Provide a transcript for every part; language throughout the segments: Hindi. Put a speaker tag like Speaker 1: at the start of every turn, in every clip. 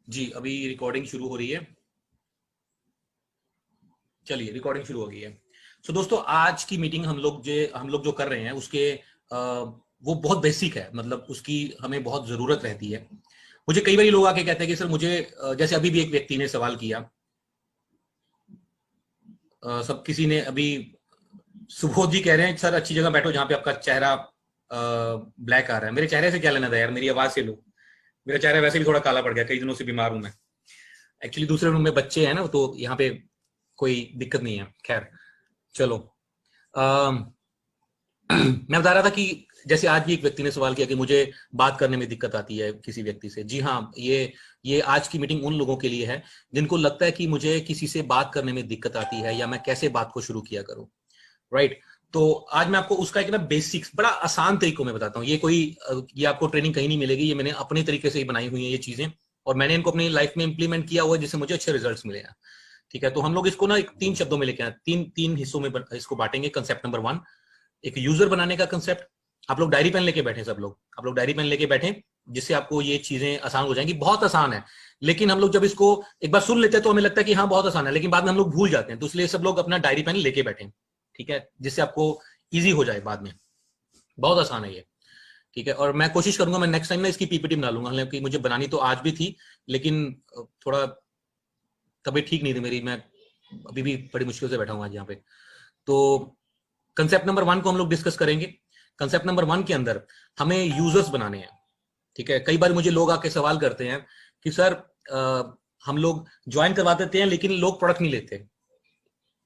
Speaker 1: जी अभी रिकॉर्डिंग शुरू हो रही है। चलिए रिकॉर्डिंग शुरू हो गई है। सो दोस्तों आज की मीटिंग हम लोग जो कर रहे हैं उसके वो बहुत बेसिक है, मतलब उसकी हमें बहुत जरूरत रहती है। मुझे कई बार लोग आके कहते हैं कि सर मुझे जैसे अभी भी एक व्यक्ति ने सवाल किया, सब किसी ने अभी सुबोध जी कह रहे हैं सर अच्छी जगह बैठो जहां पे आपका चेहरा ब्लैक आ रहा है। मेरे चेहरे से क्या लेना था यार, मेरी आवाज से लो। मेरा चेहरा वैसे भी थोड़ा काला पड़ गया, कई दिनों से बीमार हूं मैं। एक्चुअली दूसरे रूम में बच्चे हैं ना, तो यहाँ पे कोई दिक्कत नहीं है। खैर चलो, मैं बता रहा था कि जैसे आज भी एक व्यक्ति ने सवाल किया कि मुझे बात करने में दिक्कत आती है किसी व्यक्ति से। जी हाँ, ये आज की मीटिंग उन लोगों के लिए है जिनको लगता है कि मुझे किसी से बात करने में दिक्कत आती है या मैं कैसे बात को शुरू किया करूं। राइट, तो आज मैं आपको उसका एक ना बेसिक्स बड़ा आसान तरीकों में बताता हूँ। ये आपको ट्रेनिंग कहीं नहीं मिलेगी, ये मैंने अपने तरीके से ही बनाई हुई है ये चीजें, और मैंने इनको अपनी लाइफ में इंप्लीमेंट किया हुआ है जिससे मुझे अच्छे रिजल्ट्स मिले हैं। ठीक है, तो हम लोग इसको ना एक 3 शब्दों में लेके आए, तीन तीन हिस्सों में इसको बांटेंगे। कंसेप्ट नंबर 1, एक यूजर बनाने का कंसेप्ट। आप लोग डायरी पेन लेके बैठे, सब लोग आप लोग डायरी पेन लेके बैठे, जिससे आपको ये चीजें आसान हो जाएंगी। बहुत आसान है, लेकिन हम लोग जब इसको एक बार सुन लेते हैं तो हमें लगता है कि हाँ बहुत आसान है, लेकिन बाद में हम लोग भूल जाते हैं। तो इसलिए सब लोग अपना डायरी पेन लेके बैठे, ठीक है, जिससे आपको ईजी हो जाए बाद में। बहुत आसान है ये, ठीक है। और मैं कोशिश करूंगा, मैं नेक्स्ट टाइम ना इसकी पीपीटी बना लूंगा। हालांकि मुझे बनानी तो आज भी थी, लेकिन थोड़ा तबीयत ठीक नहीं थी मेरी, मैं अभी भी बड़ी मुश्किल से बैठा हूं आज यहाँ पे। तो कंसेप्ट नंबर 1 को हम लोग डिस्कस करेंगे। कंसेप्ट नंबर 1 के अंदर हमें यूजर्स बनाने हैं, ठीक है। कई बार मुझे लोग आके सवाल करते हैं कि सर हम लोग ज्वाइन करवा देते हैं लेकिन लोग प्रोडक्ट नहीं लेते,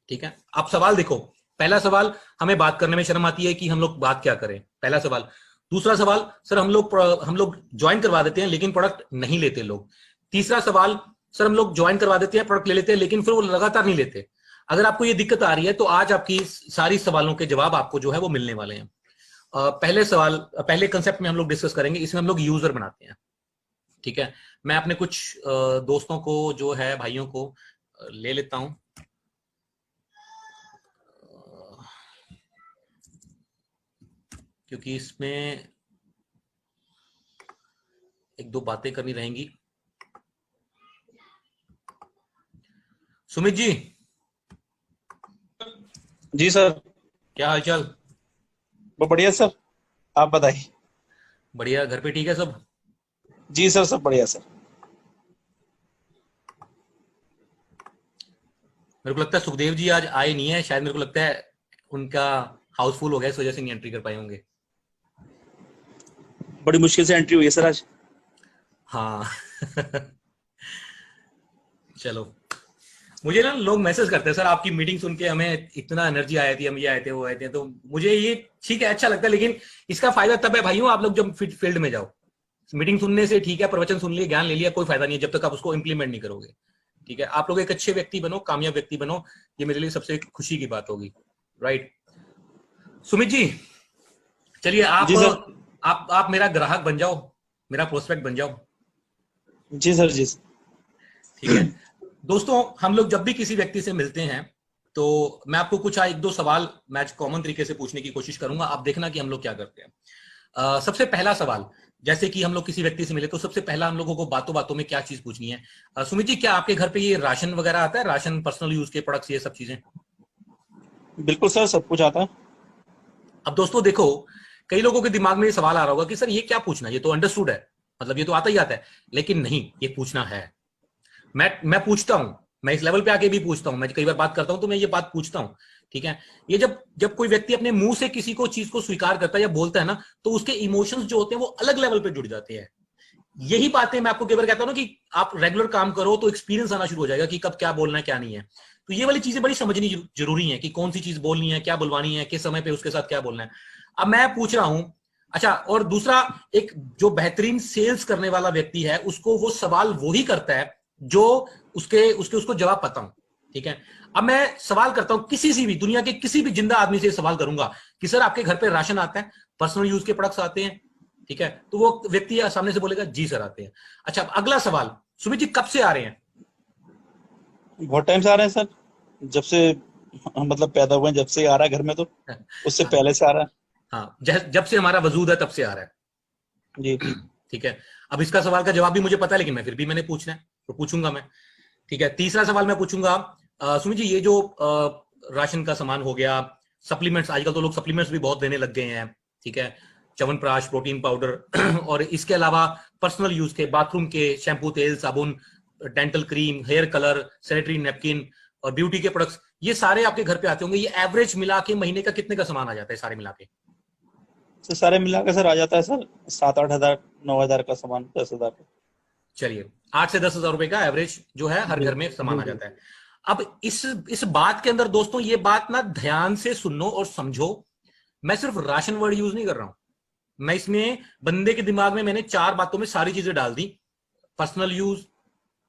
Speaker 1: ठीक है। आप सवाल देखो, पहला सवाल, हमें बात करने में शर्म आती है कि हम लोग बात क्या करें, पहला सवाल। दूसरा सवाल, सर हम लोग ज्वाइन करवा देते हैं लेकिन प्रोडक्ट नहीं लेते लोग। तीसरा सवाल, सर हम लोग ज्वाइन करवा देते हैं, प्रोडक्ट ले लेते हैं, लेकिन फिर वो लगातार नहीं लेते। अगर आपको ये दिक्कत आ रही है तो आज आपकी सारी सवालों के जवाब आपको जो है वो मिलने वाले हैं। पहले कंसेप्ट में हम लोग डिस्कस करेंगे, इसमें हम लोग यूजर बनाते हैं, ठीक है। मैं अपने कुछ दोस्तों को जो है, भाइयों को ले लेता हूं, क्योंकि इसमें एक दो बातें करनी रहेंगी। सुमित जी।
Speaker 2: जी सर।
Speaker 1: क्या हालचाल?
Speaker 2: बहुत बढ़िया सर, आप बताइए।
Speaker 1: बढ़िया, घर पे ठीक है सब?
Speaker 2: जी सर, सब बढ़िया सर।
Speaker 1: मेरे को लगता है सुखदेव जी आज आए नहीं है शायद, मेरे को लगता है उनका हाउसफुल हो गया, इस वजह से नहीं एंट्री कर पाए होंगे।
Speaker 2: बड़ी मुश्किल से एंट्री हुई है सर आज।
Speaker 1: हाँ चलो, मुझे ना लोग मैसेज करते हैं सर आपकी मीटिंग सुन के हमें इतना एनर्जी आई थी, हम ये आए थे वो आए थे, तो मुझे ये ठीक है, अच्छा लगता है, लेकिन इसका फायदा तब है भाइयों आप लोग जब फील्ड में जाओ। मीटिंग सुनने से ठीक है, प्रवचन सुन लिए, ज्ञान ले लिया, कोई फायदा नहीं है जब तक आप उसको इंप्लीमेंट नहीं करोगे, ठीक है। आप लोग एक अच्छे व्यक्ति बनो, कामयाब व्यक्ति बनो, ये मेरे लिए सबसे खुशी की बात होगी। राइट, सुमित जी, चलिए
Speaker 2: जी सर।
Speaker 1: आप मेरा ग्राहक बन जाओ, मेरा प्रोस्पेक्ट बन जाओ,
Speaker 2: जी सर। जी
Speaker 1: ठीक है। दोस्तों हम लोग जब भी किसी व्यक्ति से मिलते हैं तो मैं आपको कुछ एक दो सवाल मैं कॉमन तरीके से पूछने की कोशिश करूंगा, आप देखना कि हम लोग क्या करते हैं। सबसे पहला सवाल, जैसे कि हम लोग किसी व्यक्ति से मिले तो सबसे पहला हम लोगों को बातों बातों में क्या चीज पूछनी है। सुमित जी, क्या आपके घर पे ये राशन वगैरह आता है, राशन, पर्सनल यूज के प्रोडक्ट्स, ये सब चीजें?
Speaker 2: बिल्कुल सर, सब कुछ आता है।
Speaker 1: अब दोस्तों देखो, कई लोगों के दिमाग में ये सवाल आ रहा होगा कि सर ये क्या पूछना, ये तो अंडरस्टूड है, मतलब ये तो आता ही आता है, लेकिन नहीं, ये पूछना है। मैं पूछता हूं, मैं इस लेवल पे आके भी पूछता हूं, मैं कई बार बात करता हूं तो मैं ये बात पूछता हूं, ठीक है। ये जब जब कोई व्यक्ति अपने मुंह से किसी को चीज को स्वीकार करता है या बोलता है ना, तो उसके इमोशंस जो होते हैं वो अलग लेवल पे जुड़ जाते हैं। यही बातें मैं आपको कई बार कहता हूं ना कि आप रेगुलर काम करो तो एक्सपीरियंस आना शुरू हो जाएगा कि कब क्या बोलना है क्या नहीं है। तो ये वाली चीजें बड़ी समझनी जरूरी है कि कौन सी चीज बोलनी है, क्या बुलवानी है, किस समय पे उसके साथ क्या बोलना है। अब मैं पूछ रहा हूं, अच्छा, और दूसरा, एक जो बेहतरीन सेल्स करने वाला व्यक्ति है उसको वो सवाल वो ही करता है जो उसको जवाब पता हूं, ठीक है। अब मैं सवाल करता हूं, किसी से भी, दुनिया के किसी भी जिंदा आदमी से सवाल करूंगा कि सर आपके घर पे राशन आता है, पर्सनल यूज के प्रोडक्ट्स आते हैं, ठीक है, तो वो व्यक्ति सामने से बोलेगा जी सर आते हैं। अच्छा, अगला सवाल, सुमित जी कब से आ रहे हैं?
Speaker 2: बहुत टाइम से आ रहे हैं सर, जब से मतलब पैदा हुए हैं, जब से आ रहा है घर में, तो उससे
Speaker 1: हाँ,
Speaker 2: पहले से आ रहा है।
Speaker 1: हाँ, जब से हमारा वजूद है तब से आ रहा है,
Speaker 2: जी।
Speaker 1: ठीक है। अब इसका सवाल का जवाब भी मुझे पता है, लेकिन मैं फिर भी मैंने पूछना है, तो पूछूंगा मैं। ठीक है, तीसरा सवाल मैं पूछूंगा सुमित जी, ये जो राशन का सामान हो गया, सप्लीमेंट्स, आजकल तो लोग सप्लीमेंट्स भी बहुत देने लग गए हैं, ठीक है, च्यवनप्राश, प्रोटीन पाउडर और इसके अलावा पर्सनल यूज के, बाथरूम के शैम्पू, तेल, साबुन, dental cream, hair colour, sanitary napkin और ब्यूटी के प्रोडक्ट्स, ये सारे आपके घर पे आते होंगे। ये एवरेज मिला के महीने का कितने का सामान आ जाता है सारे मिला के?
Speaker 2: सर सारे मिला के सर आ जाता है सर 7-8 हजार 9 हजार का सामान, 10 हजार का।
Speaker 1: चलिए, 8 से 10 हजार रुपए का एवरेज जो है हर घर में सामान आ जाता है। अब इस बात के अंदर दोस्तों, ये बात ना ध्यान से सुनो और समझो, मैं सिर्फ राशन वर्ड यूज नहीं कर रहा हूं, मैं इसमें बंदे के दिमाग में मैंने 4 बातों में सारी चीजें डाल दी। पर्सनल यूज,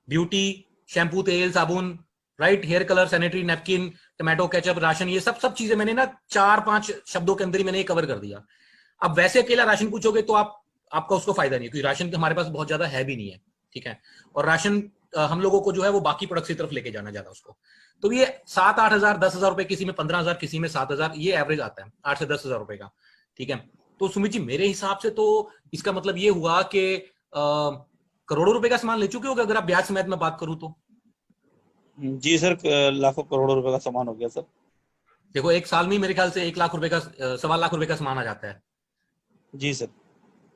Speaker 1: ब्यूटी, शैम्पू, तेल, साबुन, right, hair colour, sanitary napkin, tomato ketchup, ration, ये सब चीजें मैंने ना 4-5 शब्दों के अंदर ही मैंने कवर कर दिया। अब वैसे अकेला राशन पूछोगे तो आपका उसको फायदा नहीं है, क्योंकि राशन हमारे पास बहुत ज्यादा है भी नहीं है, ठीक है, और राशन हम लोगों को जो है वो बाकी प्रोडक्ट्स की तरफ लेके जाना ज्यादा उसको। तो ये 7-8 हजार, 10 हजार रुपए, किसी में 15 हजार, किसी में 7 हजार, ये एवरेज आता है 8 से 10 हजार रुपए का, ठीक है। तो सुमित जी, मेरे हिसाब से तो इसका मतलब ये हुआ कि करोड़ों रुपए का सामान ले चुके होगे अगर आप ब्याज समेत में बात करूं तो।
Speaker 2: जी सर, लाखों करोड़ों रुपए का सामान हो गया सर।
Speaker 1: देखो, एक साल में मेरे ख्याल से 1 लाख रुपए का, 1.25 लाख रुपए का सामान आ जाता है।
Speaker 2: जी सर।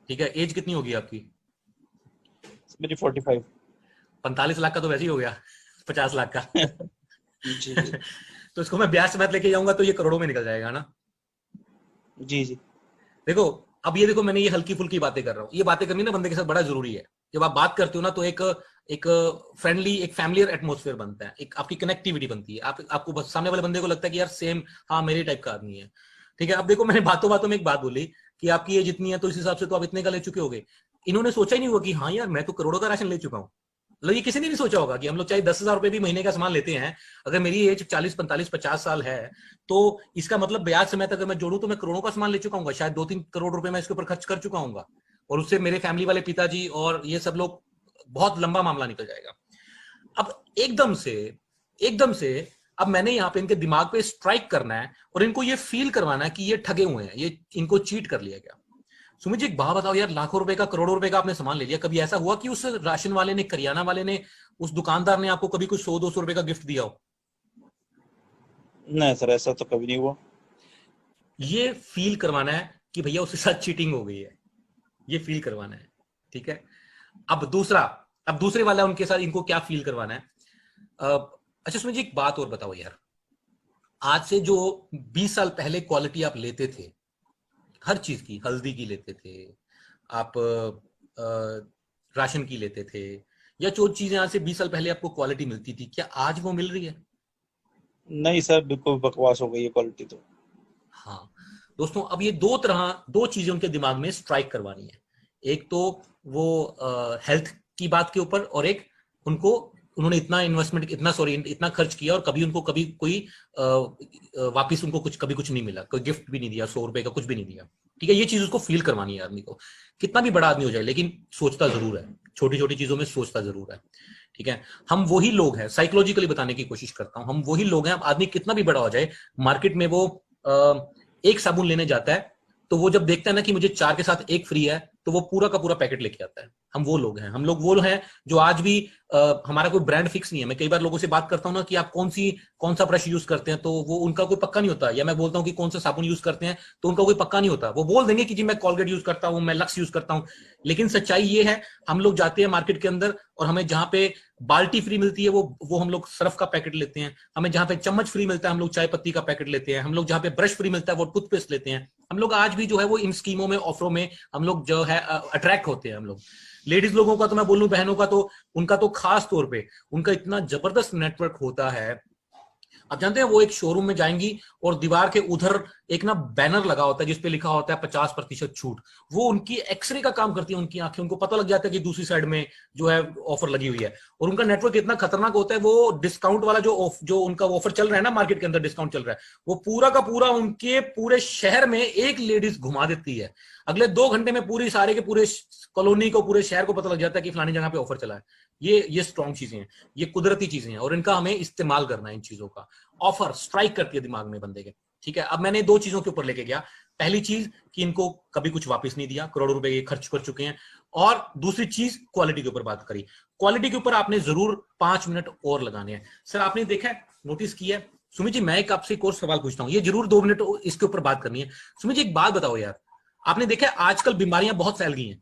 Speaker 1: ठीक है, एज कितनी होगी आपकी?
Speaker 2: मेरी 45।
Speaker 1: 45 लाख का तो वैसे ही हो गया 50 लाख का
Speaker 2: जी जी।
Speaker 1: तो इसको मैं ब्याज समेत लेके जाऊंगा तो ये करोड़ों में निकल जाएगा ना।
Speaker 2: जी जी।
Speaker 1: देखो, अब ये देखो, मैंने ये हल्की फुल्की बातें कर रहा हूँ, ये बातें करनी ना बंदे के साथ बड़ा जरूरी है। जब आप बात करते हो ना तो एक फ्रेंडली, एक फैमिलियर एटमोस्फेयर बनता है, एक आपकी कनेक्टिविटी बनती है, आपको बस सामने वाले बंदे को लगता है कि यार सेम, हाँ मेरे टाइप का आदमी है, ठीक है। अब देखो, मैंने बातों बातों में एक बात बोली कि आपकी ये जितनी है तो इस हिसाब से तो आप इतने का ले चुके होगे। इन्होंने सोचा ही नहीं होगा कि हाँ यार मैं तो करोड़ों का राशन ले चुका हूँ। मतलब ये किसी ने नहीं सोचा होगा कि हम लोग चाहे 10 हजार रुपए भी महीने का सामान लेते हैं, अगर मेरी एज 40, 45, 50 साल है तो इसका मतलब ब्याज समेत अगर मैं जोड़ूं तो मैं करोड़ों का सामान ले चुका हूँ, शायद 2-3 करोड़ रुपए मैं इसके ऊपर खर्च कर चुका हूँ, और उससे मेरे फैमिली वाले पिताजी और ये सब लोग, बहुत लंबा मामला निकल जाएगा। अब एकदम से अब मैंने यहाँ पे इनके दिमाग पे स्ट्राइक करना है और इनको ये फील करवाना है कि ये ठगे हुए हैं, ये इनको चीट कर लिया गया। सुमित जी, एक बात बताओ यार, लाखों रुपए का, करोड़ों रुपए का आपने सामान ले लिया, कभी ऐसा हुआ कि उस राशन वाले ने, करियाना वाले ने, उस दुकानदार ने आपको कभी कुछ 100-200 रुपए का गिफ्ट दिया हो?
Speaker 2: नहीं सर, ऐसा तो कभी नहीं हुआ।
Speaker 1: ये फील करवाना है कि भैया उसके साथ चीटिंग हो गई है, ये फील करवाना है, ठीक है। अब दूसरे वाला उनके साथ इनको क्या फील करवाना है? अच्छा सुमित जी, एक बात और बताओ यार, आज से जो 20 साल पहले क्वालिटी आप लेते थे हर चीज की, हल्दी की लेते थे आप, राशन की लेते थे, या जो चीजें आज से 20 साल पहले आपको क्वालिटी मिलती थी, क्या आज वो मिल रही है?
Speaker 2: नहीं सर, बिल्कुल बकवास हो गई है क्वालिटी तो।
Speaker 1: हाँ दोस्तों, अब ये दो चीजें उनके दिमाग में स्ट्राइक करवानी है। एक तो वो हेल्थ की बात के ऊपर, और एक उन्होंने इतना खर्च किया और कभी उनको कभी कोई वापिस उनको कभी कुछ नहीं मिला, कोई गिफ्ट भी नहीं दिया, 100 रुपए का कुछ भी नहीं दिया, ठीक है। ये चीज उसको फील करवानी है आदमी को, कितना भी बड़ा आदमी हो जाए लेकिन सोचता जरूर है, छोटी छोटी चीजों में सोचता जरूर है, ठीक है। हम वही लोग हैं, साइकोलॉजिकली बताने की कोशिश करता हूं, हम वही लोग हैं, आदमी कितना भी बड़ा हो जाए, मार्केट में वो एक साबुन लेने जाता है तो वो जब देखता है ना कि मुझे 4 के साथ 1 फ्री है तो वो पूरा का पूरा पैकेट लेके आता है। हम वो लोग हैं, वो हैं जो आज भी हमारा कोई ब्रांड फिक्स नहीं है। मैं कई बार लोगों से बात करता हूं ना कि आप कौन सा ब्रश यूज करते हैं, तो वो उनका कोई पक्का नहीं होता, या मैं बोलता हूं कि कौन सा साबुन यूज करते हैं तो उनका कोई पक्का नहीं होता। वो बोल देंगे कि जी मैं कॉलगेट यूज करता हूं, मैं लक्स यूज करता हूं, लेकिन सच्चाई ये है, हम लोग जाते हैं मार्केट के अंदर और हमें जहां पे बाल्टी फ्री मिलती है वो हम लोग सर्फ का पैकेट लेते हैं, हमें जहां पे चम्मच फ्री मिलता है हम लोग चाय पत्ती का पैकेट लेते हैं, हम लोग जहां पे ब्रश फ्री मिलता है वो टूथपेस्ट लेते हैं। हम लोग आज भी जो है वो इन स्कीमों में, ऑफरों में हम लोग जो है अट्रैक्ट होते हैं। हम लोग लेडीज लोगों का तो मैं बोलूं, बहनों का तो, उनका तो खास तौर पे उनका इतना जबरदस्त नेटवर्क होता है। आप जानते हैं वो एक शोरूम में जाएंगी और दीवार के उधर एक ना बैनर लगा होता है जिसपे लिखा होता है 50% छूट। वो उनकी एक्सरे का काम करती है, उनकी आंखें, उनको पता लग जाता है कि दूसरी साइड में जो है ऑफर लगी हुई है। और उनका नेटवर्क इतना खतरनाक होता है, वो डिस्काउंट वाला जो उनका ऑफर चल रहा है ना, मार्केट के अंदर डिस्काउंट चल रहा है, वो पूरा का पूरा उनके पूरे शहर में एक लेडीज घुमा देती है। अगले 2 घंटे में पूरी सारे के पूरे कॉलोनी को, पूरे शहर को पता लग जाता है कि फलानी जगह पे ऑफर चला है। ये स्ट्रॉन्ग चीजें हैं, ये कुदरती चीजें हैं और इनका हमें इस्तेमाल करना है। इन चीजों का ऑफर स्ट्राइक करती है दिमाग में बंदे के, ठीक है। अब मैंने 2 चीजों के ऊपर लेके गया। पहली चीज कि इनको कभी कुछ वापस नहीं दिया, करोड़ों रुपए ये खर्च कर चुके हैं, और दूसरी चीज क्वालिटी के ऊपर बात करी। क्वालिटी के ऊपर आपने जरूर 5 मिनट और लगाने हैं। सर आपने देखा है, नोटिस किया है? सुमित जी मैं एक आपसे एक और सवाल पूछता हूं, ये जरूर 2 मिनट इसके ऊपर बात करनी है। सुमित जी एक बात बताओ यार, आपने देखा है आजकल बीमारियां बहुत फैल गई हैं।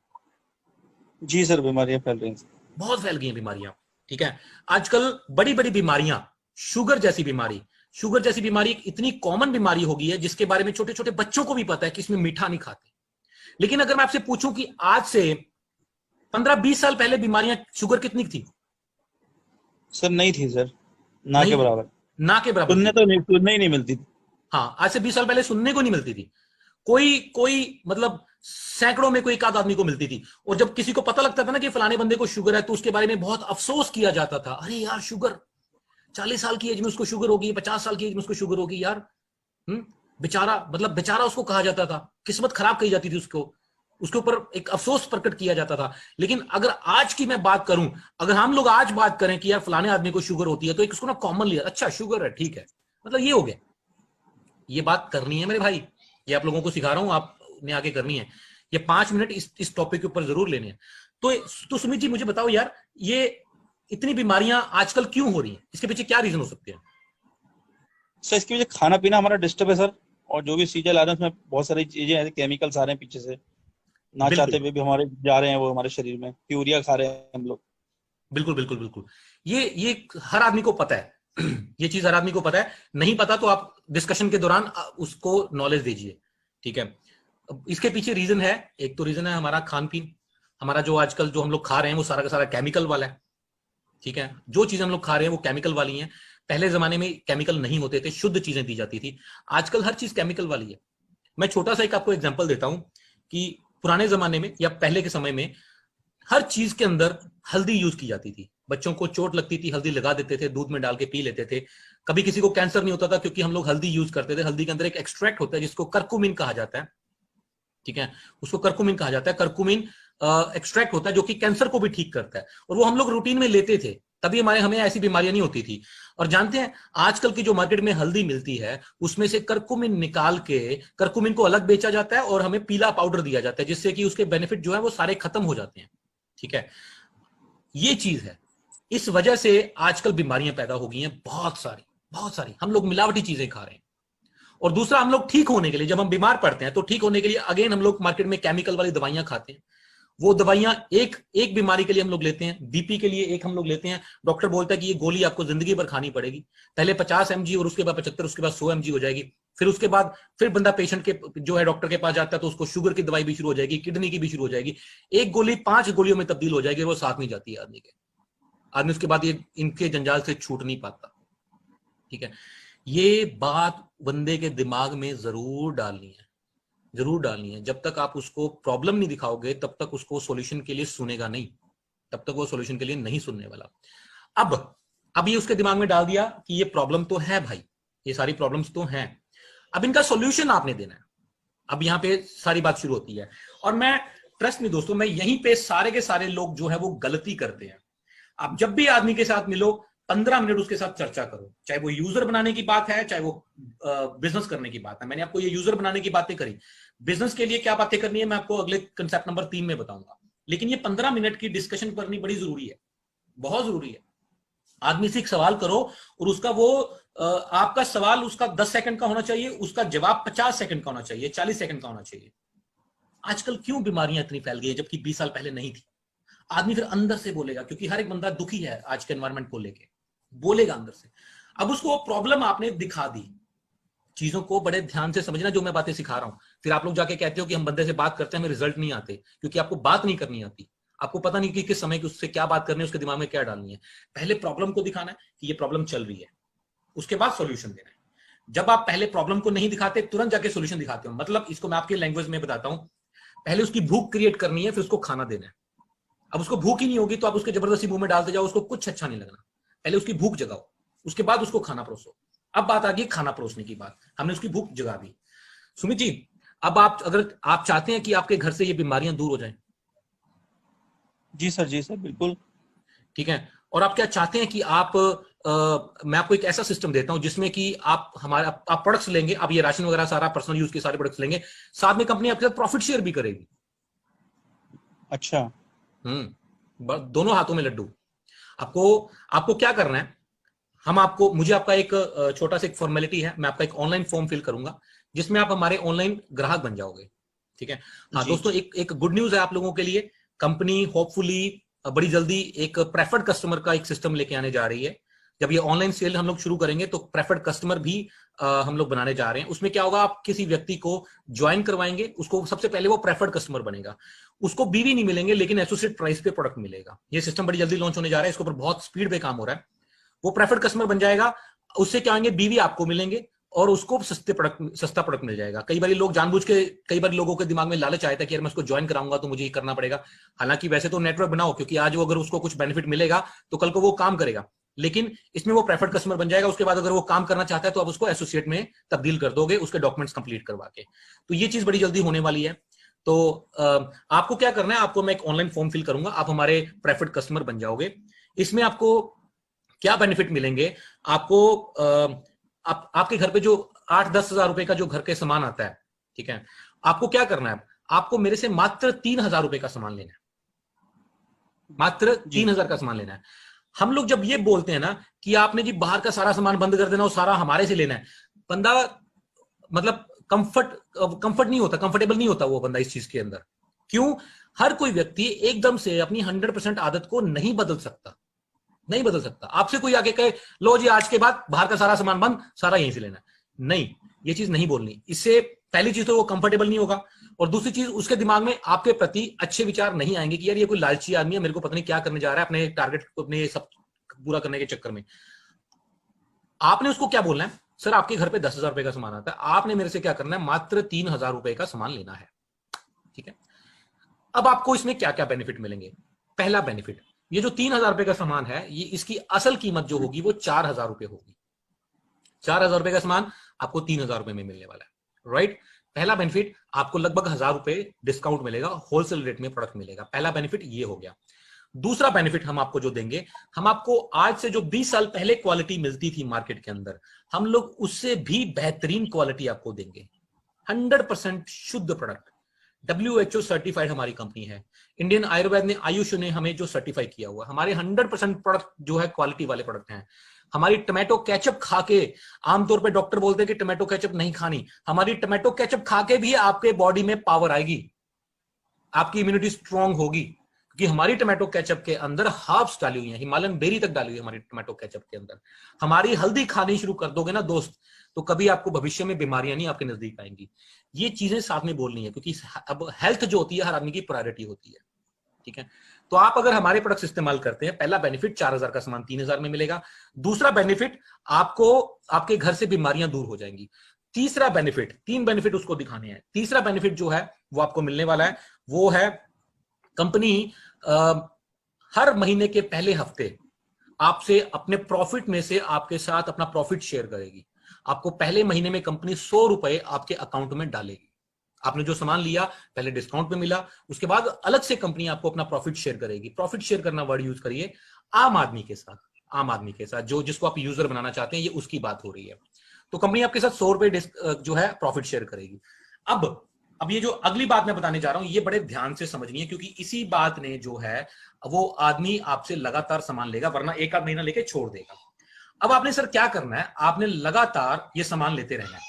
Speaker 2: जी सर, बीमारियां फैल रही हैं।
Speaker 1: बहुत फैल गई हैं बीमारियां, ठीक है। आजकल बड़ी बड़ी बीमारियां, शुगर जैसी बीमारी, शुगर जैसी बीमारी एक इतनी कॉमन बीमारी हो गई है जिसके बारे में छोटे छोटे बच्चों को भी पता है कि इसमें मीठा नहीं खाते। लेकिन अगर मैं आपसे पूछूं कि आज से 15-20 साल पहले बीमारियां, शुगर कितनी थी?
Speaker 2: सर नहीं थी सर, ना
Speaker 1: नहीं
Speaker 2: के
Speaker 1: थी,
Speaker 2: बराबर।
Speaker 1: ना के बराबर थी।
Speaker 2: सुनने ही नहीं मिलती थी।
Speaker 1: हाँ, आज से 20 साल पहले सुनने को नहीं मिलती थी। कोई कोई मतलब सैकड़ों में कोई एक आध आदमी को मिलती थी। और जब किसी को पता लगता था ना कि फलाने बंदे को शुगर है, तो उसके बारे में बहुत अफसोस किया जाता था। अरे यार शुगर, 40 साल की एज में उसको शुगर होगी, 50 साल की एज में उसको शुगर होगी यार। बेचारा, मतलब बेचारा उसको कहा जाता था, किस्मत खराब कही जाती थी उसको, उसके ऊपर एक अफसोस प्रकट किया जाता था। लेकिन अगर आज की मैं बात करूं, अगर हम लोग आज बात करें कि यार फलाने आदमी को शुगर होती है, तो एक उसको ना कॉमन लिया, अच्छा शुगर है ठीक है, मतलब ये हो गया। ये बात करनी है मेरे भाई, ये आप लोगों को सिखा रहा हूं, आपने आगे करनी है। ये 5 मिनट इस टॉपिक के ऊपर जरूर लेने हैं। तो सुमित जी मुझे बताओ यार, ये इतनी बीमारियां आजकल क्यों हो रही हैं? इसके पीछे क्या रीजन हो सकते हैं?
Speaker 2: सर इसकी वजह खाना पीना हमारा डिस्टर्ब है सर, और जो भी सीजन आ रहे हैं उसमें बहुत सारी चीजें ऐसे केमिकल्स आ रहे हैं पीछे से, ना चाहते
Speaker 1: बिल्कुल
Speaker 2: हुए भी हमारे जा रहे हैं वो हमारे शरीर में, यूरिया खा रहे हैं हम लोग।
Speaker 1: बिल्कुल बिल्कुल बिल्कुल। ये हर आदमी को पता है। ये चीज हर आदमी को पता है। नहीं पता तो आप डिस्कशन के दौरान उसको नॉलेज दीजिए, ठीक है। अब इसके पीछे रीजन है, एक तो रीजन है हमारा खान पीन। हमारा जो आजकल जो हम लोग खा रहे हैं वो सारा का सारा केमिकल वाला है, ठीक है। जो चीजें हम लोग खा रहे हैं वो केमिकल वाली हैं। पहले जमाने में केमिकल नहीं होते थे, शुद्ध चीजें दी जाती थी। आजकल हर चीज केमिकल वाली है। मैं छोटा सा एक आपको एग्जांपल देता हूं कि पुराने जमाने में या पहले के समय में हर चीज के अंदर हल्दी यूज की जाती थी। बच्चों को चोट लगती थी, हल्दी लगा देते थे, दूध में डाल के पी लेते थे। कभी किसी को कैंसर नहीं होता था क्योंकि हम लोग हल्दी यूज करते थे। हल्दी के अंदर एक एक्सट्रैक्ट होता है जिसको करकुमिन कहा जाता है, ठीक है। उसको करकुमिन कहा जाता है। करकुमिन एक्सट्रैक्ट होता है जो कि कैंसर को भी ठीक करता है, और वो हम लोग रूटीन में लेते थे, तभी हमें ऐसी बीमारियां नहीं होती थी। और जानते हैं आजकल की जो मार्केट में हल्दी मिलती है उसमें से करकुमिन निकाल के करकुमिन को अलग बेचा जाता है और हमें पीला पाउडर दिया जाता है, जिससे कि उसके बेनिफिट जो है वो सारे खत्म हो जाते हैं, ठीक है। ये चीज है, इस वजह से आजकल बीमारियां पैदा हो गई हैं बहुत सारी, बहुत सारी। हम लोग मिलावटी चीजें खा रहे हैं। और दूसरा, हम लोग ठीक होने के लिए, जब हम बीमार पड़ते हैं तो ठीक होने के लिए अगेन हम लोग मार्केट में केमिकल वाली दवाइयां खाते हैं। वो दवाइयां एक एक बीमारी के लिए हम लोग लेते हैं, बीपी के लिए एक हम लोग लेते हैं। डॉक्टर बोलता है कि ये गोली आपको जिंदगी भर खानी पड़ेगी, पहले 50 mg और उसके बाद 75, उसके बाद 100 mg हो जाएगी। फिर उसके बाद फिर बंदा पेशेंट के जो है डॉक्टर के पास जाता है तो उसको शुगर की दवाई भी शुरू हो जाएगी, किडनी की भी शुरू हो जाएगी। एक गोली 5 गोलियों में तब्दील हो जाएगी, वो साथ नहीं जाती है आदमी के। आदमी उसके बाद ये इनके जंजाल से छूट नहीं पाता, ठीक है। ये बात बंदे के दिमाग में जरूर डालनी है, जरूर डालनी है। जब तक आप उसको प्रॉब्लम नहीं दिखाओगे तब तक उसको सॉल्यूशन के लिए सुनेगा नहीं, तब तक वो सॉल्यूशन के लिए नहीं सुनने वाला। अब ये उसके दिमाग में डाल दिया कि ये प्रॉब्लम तो है भाई, ये सारी प्रॉब्लम्स तो हैं, अब इनका सॉल्यूशन आपने देना है। अब यहां पे सारी बात शुरू होती है। और मैं, ट्रस्ट में दोस्तों, मैं यहीं पे सारे के सारे लोग जो है वो गलती करते हैं। आप जब भी आदमी के साथ मिलो 15 मिनट उसके साथ चर्चा करो, चाहे वो यूजर बनाने की बात है, चाहे वो बिजनेस करने की बात है। मैंने आपको ये यूजर बनाने की बातें करी, बिजनेस के लिए क्या बातें करनी है मैं आपको अगले कंसेप्ट नंबर 3 में बताऊंगा। लेकिन ये 15 मिनट की डिस्कशन करनी बड़ी जरूरी है, बहुत जरूरी है। आदमी से एक सवाल करो और उसका वो आपका सवाल उसका 10 सेकंड का होना चाहिए, उसका जवाब 50 सेकंड का होना चाहिए, 40 सेकंड का होना चाहिए। आजकल क्यों बीमारियां इतनी फैल गई है जबकि 20 साल पहले नहीं थी? आदमी फिर अंदर से बोलेगा, क्योंकि हर एक बंदा दुखी है आज के एनवायरनमेंट को लेके, बोलेगा अंदर से। अब उसको प्रॉब्लम आपने दिखा दी। चीजों को बड़े ध्यान से समझना जो मैं बातें सिखा रहा हूं। फिर आप लोग जाके कहते हो कि हम बंदे से बात करते हैं हमें रिजल्ट नहीं आते, क्योंकि आपको बात नहीं करनी आती। आपको पता नहीं कि किस समय की उससे क्या बात करनी है, उसके दिमाग में क्या डालनी है। पहले प्रॉब्लम को दिखाना है कि ये प्रॉब्लम चल रही है, उसके बाद सॉल्यूशन देना है। जब आप पहले प्रॉब्लम को नहीं दिखाते तुरंत जाके सॉल्यूशन दिखाते हो, मतलब इसको मैं आपकी लैंग्वेज में बताता हूं। पहले उसकी भूख क्रिएट करनी है, फिर उसको खाना देना है। अब उसको भूख ही नहीं होगी तो आप उसके जबरदस्ती मुंह में डालते जाओ, उसको कुछ अच्छा नहीं लगना। पहले उसकी भूख जगाओ, उसके बाद उसको खाना परोसो। अब बात आ गई खाना परोसने की बात, हमने उसकी भूख जगा दी। सुमित जी, अब आप, अगर आप चाहते हैं कि आपके घर से ये बीमारियां दूर हो जाएं,
Speaker 2: जी सर बिल्कुल।
Speaker 1: ठीक है, और आप क्या चाहते हैं कि आप मैं आपको एक ऐसा सिस्टम देता हूं जिसमें कि आप प्रोडक्ट्स लेंगे, आप ये राशन वगैरह सारा पर्सनल यूज के सारे प्रोडक्ट्स लेंगे, साथ में कंपनी आपके साथ प्रॉफिट शेयर भी करेगी।
Speaker 2: अच्छा।
Speaker 1: दोनों हाथों में लड्डू। आपको आपको क्या करना है, मुझे आपका एक छोटा सा एक फॉर्मेलिटी है, मैं आपका एक ऑनलाइन फॉर्म फिल करूंगा जिसमें आप हमारे ऑनलाइन ग्राहक बन जाओगे। ठीक है। हाँ
Speaker 2: जी।
Speaker 1: दोस्तों, एक गुड न्यूज है आप लोगों के लिए। कंपनी होपफुली बड़ी जल्दी एक प्रेफर्ड कस्टमर का एक सिस्टम लेके आने जा रही है। जब ये ऑनलाइन सेल हम लोग शुरू करेंगे तो प्रेफर्ड कस्टमर भी हम लोग बनाने जा रहे हैं। उसमें क्या होगा, आप किसी व्यक्ति को ज्वाइन करवाएंगे, उसको सबसे पहले वो प्रेफर्ड कस्टमर बनेगा, उसको बीवी नहीं मिलेंगे लेकिन एसोसिएट प्राइस पे प्रोडक्ट मिलेगा। ये सिस्टम बड़ी जल्दी लॉन्च होने जा रहा है, इसके ऊपर बहुत स्पीड पे काम हो रहा है। वो प्रेफर्ड कस्टमर बन जाएगा, उससे क्या होंगे, बीवी आपको मिलेंगे और उसको सस्ता प्रोडक्ट मिल जाएगा। कई बार लोग जानबूझ के, कई बार लोगों के दिमाग में लालच आया था कि यार मैं उसको ज्वाइन कराऊंगा तो मुझे ये करना पड़ेगा। हालांकि वैसे तो नेटवर्क बनाओ, क्योंकि आज वो अगर उसको कुछ बेनिफिट मिलेगा तो कल को वो काम करेगा, लेकिन इसमें वो प्रेफर्ड कस्टमर बन जाएगा। उसके बाद अगर वो काम करना चाहता है तो आप उसको एसोसिएट में तब्दील कर दोगे, उसके डॉक्यूमेंट्स कंप्लीट करवा के। तो ये चीज बड़ी जल्दी होने वाली है। तो आपको क्या करना है, आपको मैं एक ऑनलाइन फॉर्म फिल करूंगा, आप हमारे प्रेफर्ड कस्टमर बन जाओगे। इसमें आपको क्या बेनिफिट मिलेंगे, आपको आपके घर पे जो 8-10 हजार रुपए का जो घर के सामान आता है, ठीक है, आपको क्या करना है, आपको मेरे से मात्र 3,000 रुपए का सामान लेना है, मात्र 3,000 का सामान लेना है। हम लोग जब ये बोलते हैं ना कि आपने जी बाहर का सारा सामान बंद कर देना और सारा हमारे से लेना है, बंदा मतलब कंफर्ट नहीं होता, कंफर्टेबल नहीं होता वो बंदा इस चीज के अंदर। क्यों? हर कोई व्यक्ति एकदम से अपनी 100% आदत को नहीं बदल सकता, नहीं बदल सकता। आपसे कोई आके कहे लो जी आज के बाद बाहर का सारा सामान बंद, सारा यहीं से लेना है, नहीं, ये चीज नहीं बोलनी। इससे पहली चीज तो वो कंफर्टेबल नहीं होगा, और दूसरी चीज उसके दिमाग में आपके प्रति अच्छे विचार नहीं आएंगे कि यार ये कोई लालची आदमी है, मेरे को पता नहीं क्या करने जा रहा है अपने टारगेट को, अपने सब पूरा करने के चक्कर में। आपने उसको क्या बोलना है, सर आपके घर पे 10,000 रुपए का सामान आता है, आपने मेरे से क्या करना है, मात्र 3,000 रुपए का सामान लेना है। ठीक है। अब आपको इसमें क्या क्या बेनिफिट मिलेंगे। पहला बेनिफिट, ये जो 3,000 रुपए का सामान है, ये इसकी असल कीमत जो होगी वो 4,000 रुपए होगी। 4,000 रुपए का सामान आपको 3,000 रुपए में मिलने वाला है, राइट। पहला बेनिफिट, आपको लगभग 1,000 रुपए डिस्काउंट मिलेगा, होलसेल रेट में प्रोडक्ट मिलेगा। पहला बेनिफिट ये हो गया। दूसरा बेनिफिट हम आपको जो देंगे, हम आपको आज से जो 20 साल पहले क्वालिटी मिलती थी मार्केट के अंदर, हम लोग उससे भी बेहतरीन क्वालिटी आपको देंगे। 100% शुद्ध प्रोडक्ट, WHO सर्टिफाइड हमारी कंपनी है। इंडियन आयुर्वेद ने, आयुष ने हमें जो सर्टिफाई किया हुआ, हमारे 100% प्रोडक्ट जो है क्वालिटी वाले प्रोडक्ट हैं। हमारी टमाटो केचप खा के, आमतौर पे डॉक्टर बोलते हैं कि टमाटो केचप नहीं खानी, हमारी टमाटो केचप खा के भी आपके बॉडी में पावर आएगी, आपकी इम्यूनिटी स्ट्रांग होगी, क्योंकि हमारी टमाटो केचप के अंदर हर्ब्स डाली हुई है, हिमालयन बेरी तक डाली हुई है हमारी टमाटो केचप के अंदर। हमारी हल्दी खानी शुरू कर दोगे ना दोस्त, तो कभी आपको भविष्य में बीमारियां नहीं आपके नजदीक आएंगी। ये चीजें साथ में बोलनी है, क्योंकि अब हेल्थ जो होती है हर आदमी की प्रायोरिटी होती है। ठीक है। तो आप अगर हमारे प्रोडक्ट्स इस्तेमाल करते हैं, पहला बेनिफिट 4,000 का सामान 3,000 में मिलेगा। दूसरा बेनिफिट, आपको आपके घर से बीमारियां दूर हो जाएंगी। तीसरा बेनिफिट, 3 बेनिफिट उसको दिखाने हैं। तीसरा बेनिफिट जो है वो आपको मिलने वाला है, वो है कंपनी हर महीने के पहले हफ्ते आपसे अपने प्रॉफिट में से आपके साथ अपना प्रॉफिट शेयर करेगी। आपको पहले महीने में कंपनी 100 रुपए आपके अकाउंट में डालेगी। आपने जो सामान लिया पहले डिस्काउंट पे मिला, उसके बाद अलग से कंपनी आपको अपना प्रॉफिट शेयर करेगी। प्रॉफिट शेयर करना वर्ड यूज करिए आम आदमी के साथ, आम आदमी के साथ जो जिसको आप यूजर बनाना चाहते हैं, ये उसकी बात हो रही है। तो कंपनी आपके साथ 100 रुपए जो है प्रॉफिट शेयर करेगी। अब ये जो अगली बात मैं बताने जा रहा हूं, ये बड़े ध्यान से समझनी है, क्योंकि इसी बात ने जो है वो आदमी आपसे लगातार सामान लेगा, वरना एक आध महीना लेके छोड़ देगा। अब आपने सर क्या करना है, आपने लगातार ये सामान लेते रहना है।